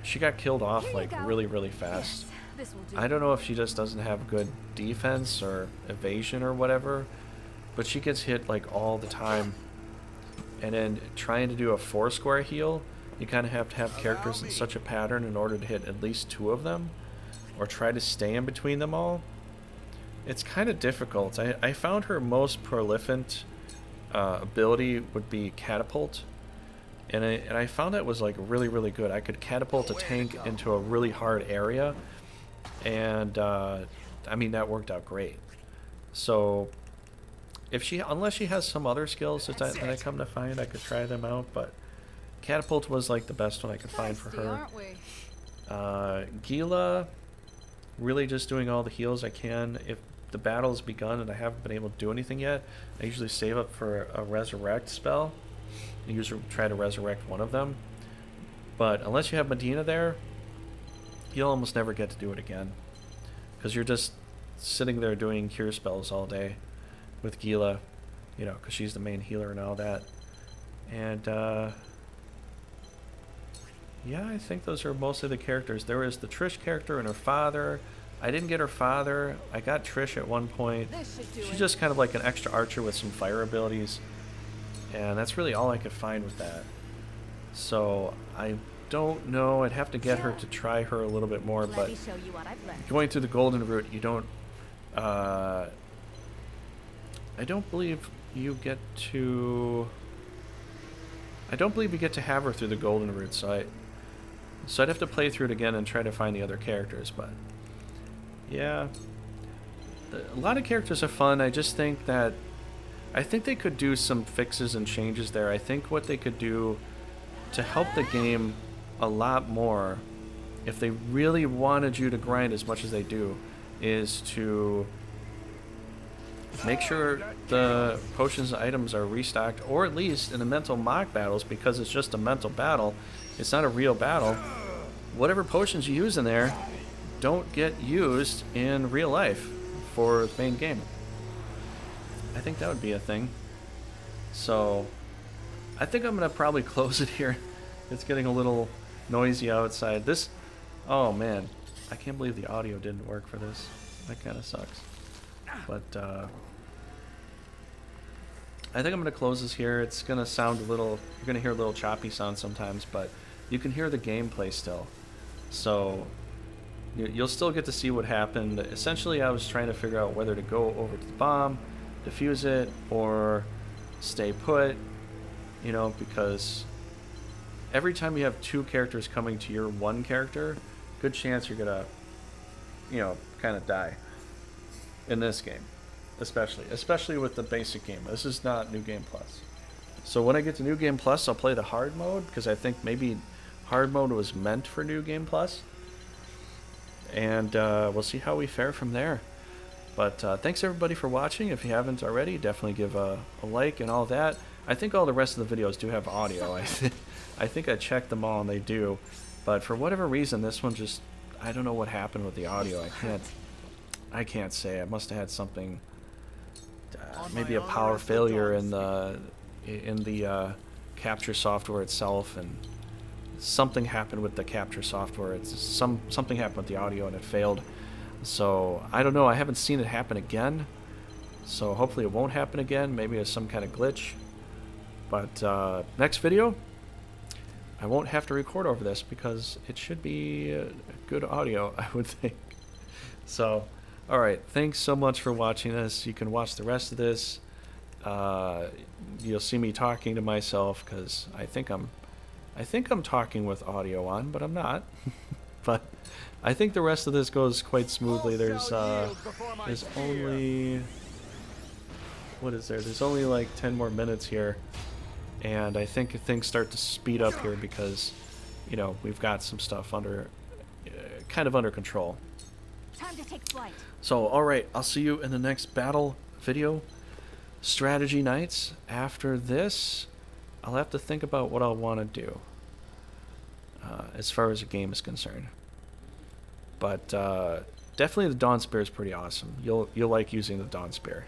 she got killed off like really fast. Yes, this will do. I don't know if she just doesn't have good defense or evasion or whatever, but she gets hit like all the time. And then trying to do a 4-square heal, you kind of have to have characters in such a pattern in order to hit at least 2 of them, or try to stay in between them all. it's kind of difficult. I found her most prolific ability would be catapult, and I found that was like really, really good. I could catapult a tank into a really hard area, and I mean, that worked out great. So if unless she has some other skills that I come to find, I could try them out, but catapult was like the best one I could find for her. Gila, really just doing all the heals I can. If the battle's begun and I haven't been able to do anything yet, I usually save up for a resurrect spell. I usually try to resurrect one of them. But unless you have Medina there, you'll almost never get to do it again. Because you're just sitting there doing cure spells all day with Gila, you know, because she's the main healer and all that. And, yeah, I think those are mostly the characters. There was the Trish character and her father. I didn't get her father. I got Trish at one point. She's just kind of like an extra archer with some fire abilities. And that's really all I could find with that. So I don't know. I'd have to get her to try her a little bit more. But going through the golden route, you don't... I don't believe you get to... I don't believe you get to have her through the golden route. So I'd have to play through it again and try to find the other characters. But yeah, a lot of characters are fun. I just think that I think they could do some fixes and changes there. I think what they could do to help the game a lot more, if they really wanted you to grind as much as they do, is to make sure the potions and items are restocked, or at least in the mental mock battles, because it's just a mental battle, it's not a real battle. Whatever potions you use in there don't get used in real life for the main game. I think that would be a thing. So I think I'm gonna probably close it here. It's getting a little noisy outside. This, oh man, I can't believe the audio didn't work for this. That kind of sucks. But I think I'm gonna close this here. It's gonna sound a little, you're gonna hear a little choppy sound sometimes, but you can hear the gameplay still. So you'll still get to see what happened. Essentially, I was trying to figure out whether to go over to the bomb, defuse it, or stay put, you know, because every time you have two characters coming to your one character, good chance you're gonna, you know, kind of die in this game, especially with the basic game. This is not New Game Plus. So when I get to New Game Plus, I'll play the hard mode, because I think maybe hard mode was meant for New Game Plus. And we'll see how we fare from there. But thanks everybody for watching. If you haven't already, definitely give a like and all that. I think all the rest of the videos do have audio. I think I checked them all and they do. But for whatever reason, this one just, I don't know what happened with the audio. I can't say. I must have had something, maybe a power failure in the capture software itself, and something happened with the capture software. It's something happened with the audio and it failed. So I don't know. I haven't seen it happen again. So hopefully it won't happen again. Maybe it's some kind of glitch. But next video, I won't have to record over this because it should be good audio, I would think. So, all right. Thanks so much for watching this. You can watch the rest of this. You'll see me talking to myself because I think I'm talking with audio on, but I'm not. But I think the rest of this goes quite smoothly. There's only, what is there? There's only like 10 more minutes here, and I think things start to speed up here because, you know, we've got some stuff under, kind of under control. Time to take flight. So, all right, I'll see you in the next battle video, strategy nights. After this, I'll have to think about what I'll want to do as far as the game is concerned. But definitely the Dawn Spear is pretty awesome. You'll like using the Dawn Spear.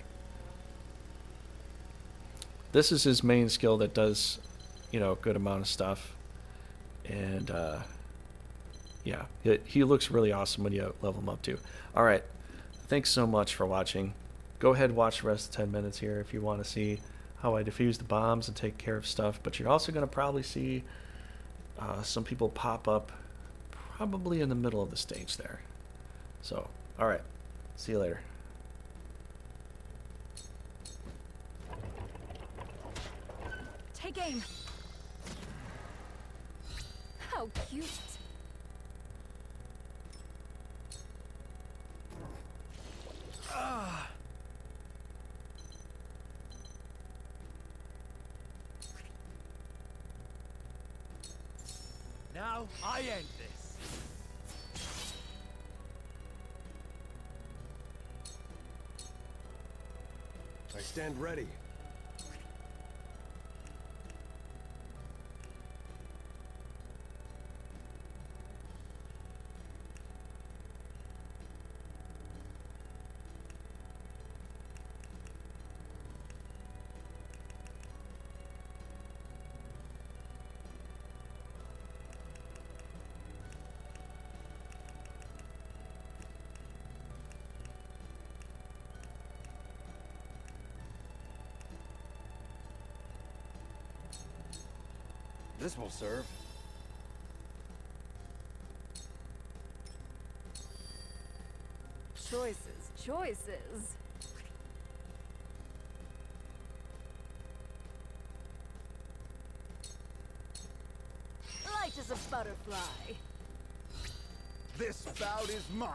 This is his main skill that does, you know, a good amount of stuff. And yeah, he looks really awesome when you level him up too. All right, thanks so much for watching. Go ahead and watch the rest of 10 minutes here if you want to see how I defuse the bombs and take care of stuff. But you're also going to probably see some people pop up probably in the middle of the stage there. So, all right. See you later. Take aim. How cute. Now I end this. I stand ready. This will serve. Choices. Light as a butterfly. This bout is mine.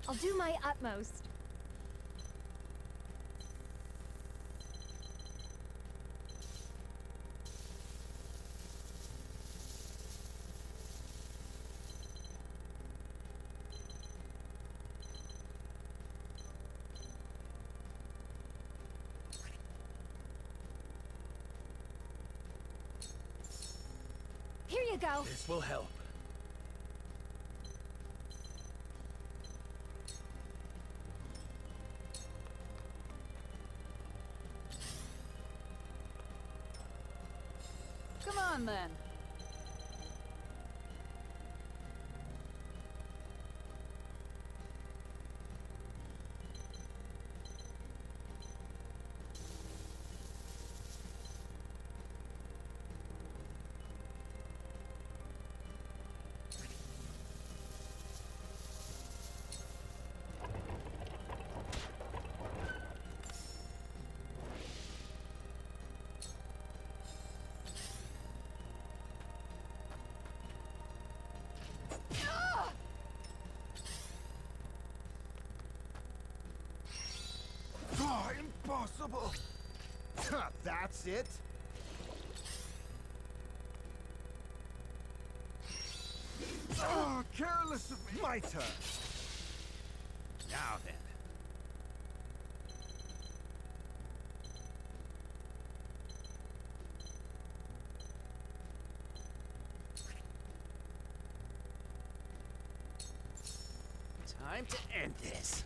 I'll do my utmost. Here you go. This will help. Come on, then. Oh, impossible! That's it? Oh, careless of me! My turn! Now then. Time to end this.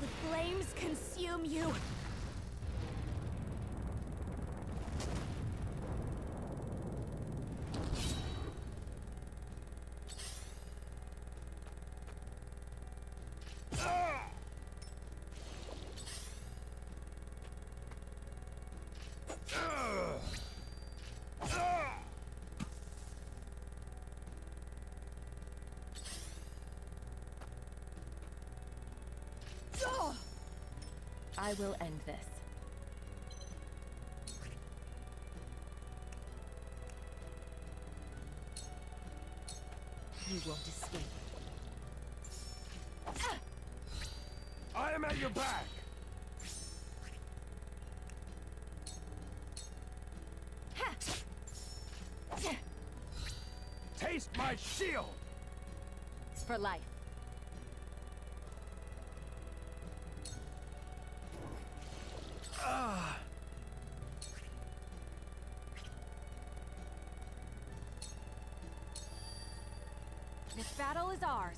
The flames consume you. I will end this. You won't escape. I am at your back! Taste my shield! It's for life. This battle is ours.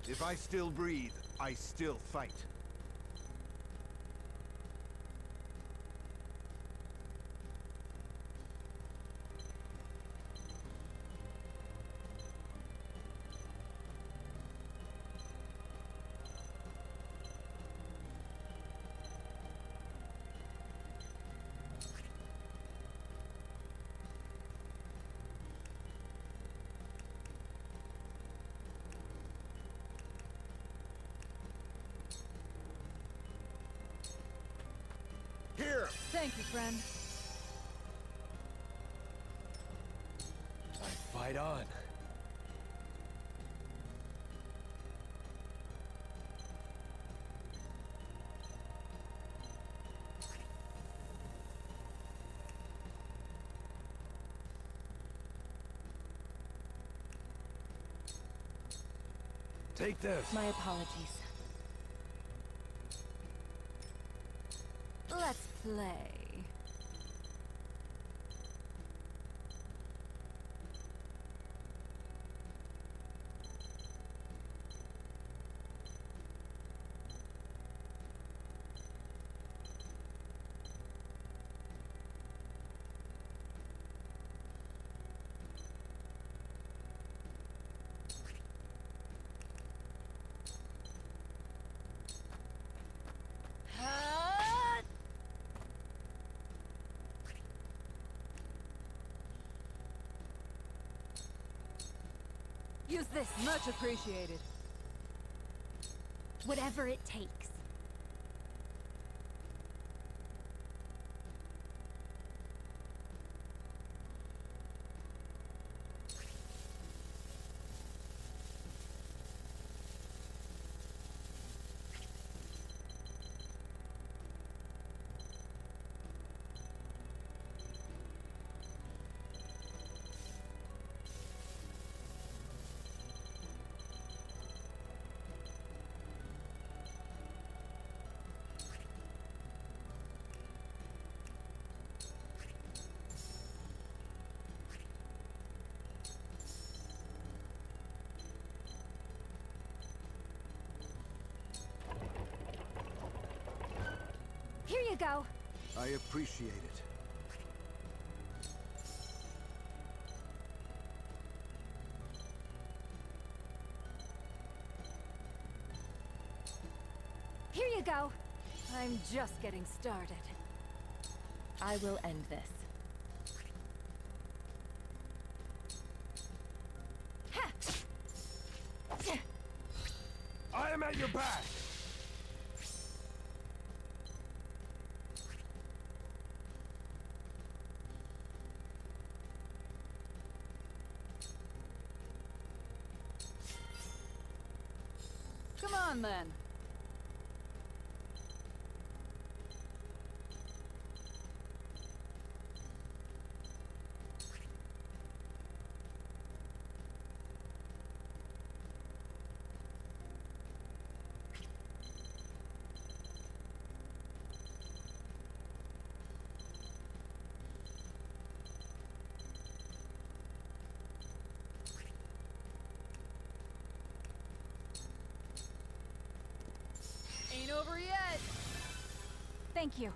If I still breathe, I still fight. Here! Thank you, friend. I fight on. Take this. My apologies. Let's play. Use this. Much appreciated. Whatever it takes. Here you go. I appreciate it. Here you go. I'm just getting started. I will end this. Ha! I am at your back! Come on, then. Ain't over yet. Thank you.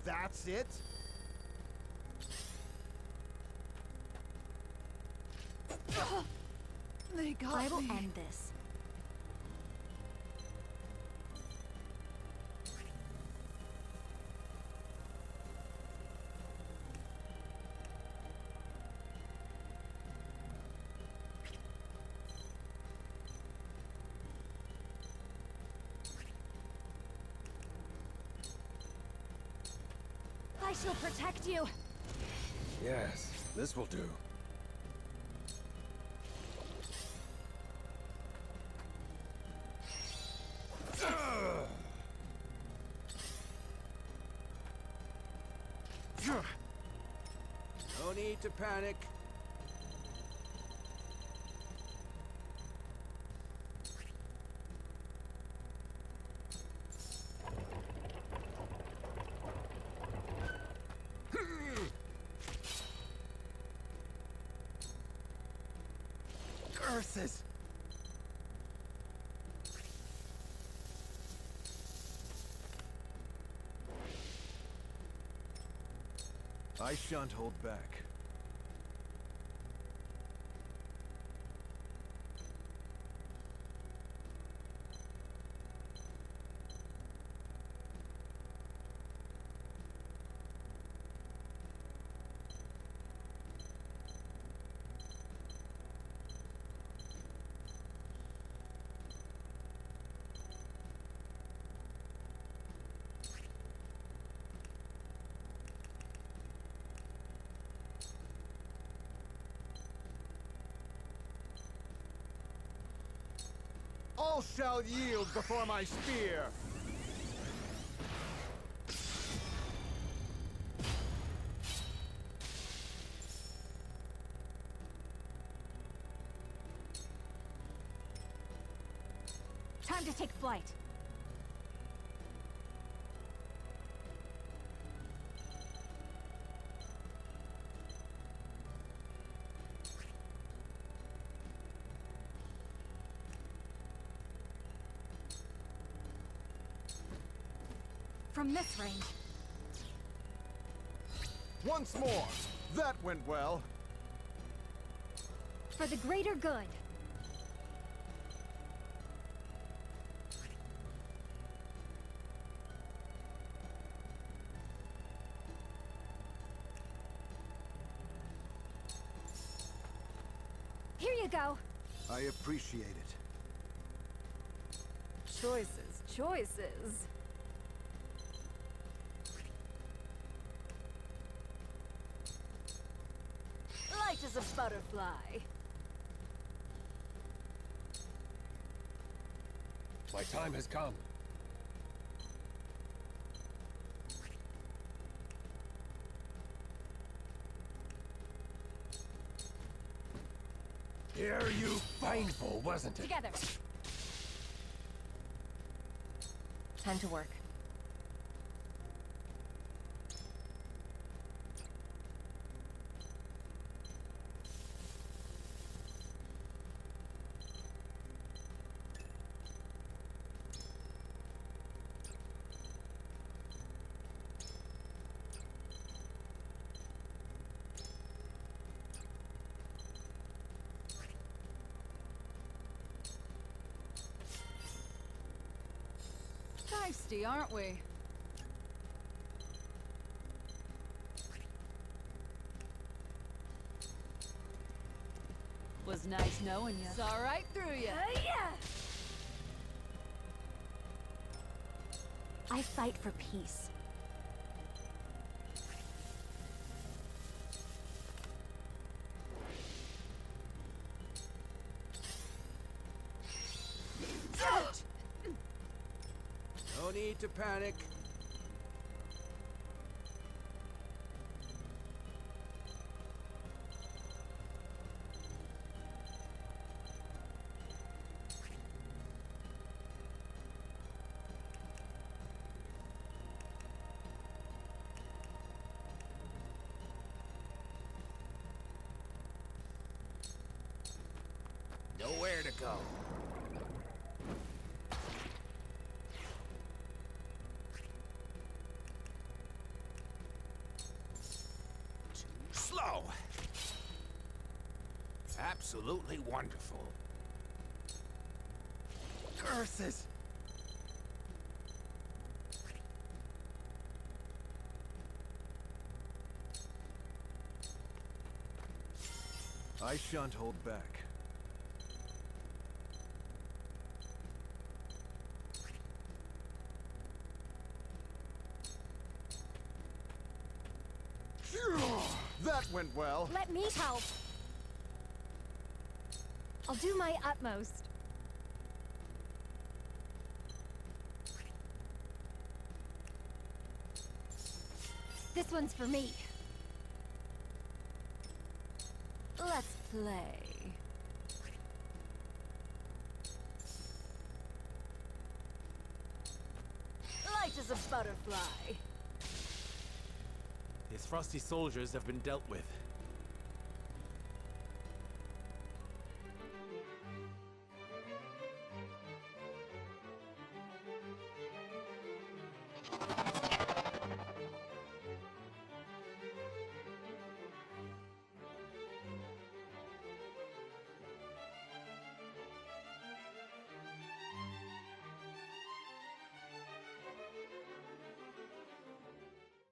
That's it? They got I will me. end this. I shall protect you. Yes, this will do. No need to panic. Curses! I shan't hold back. All shall yield before my spear! Time to take flight. From this range. Once more! That went well! For the greater good. Here you go. I appreciate it. Choices, choices. Light as a butterfly. My time has come. Here you painful, wasn't it? Together. Time to work. Feisty, aren't we? Was nice knowing you. Saw right through you. Yeah. I fight for peace. No need to panic. Nowhere to go. Slow. Absolutely wonderful. Curses! I shan't hold back. That went well. Let me help. I'll do my utmost. This one's for me. Let's play. Light as a butterfly. The Aesfrosti soldiers have been dealt with.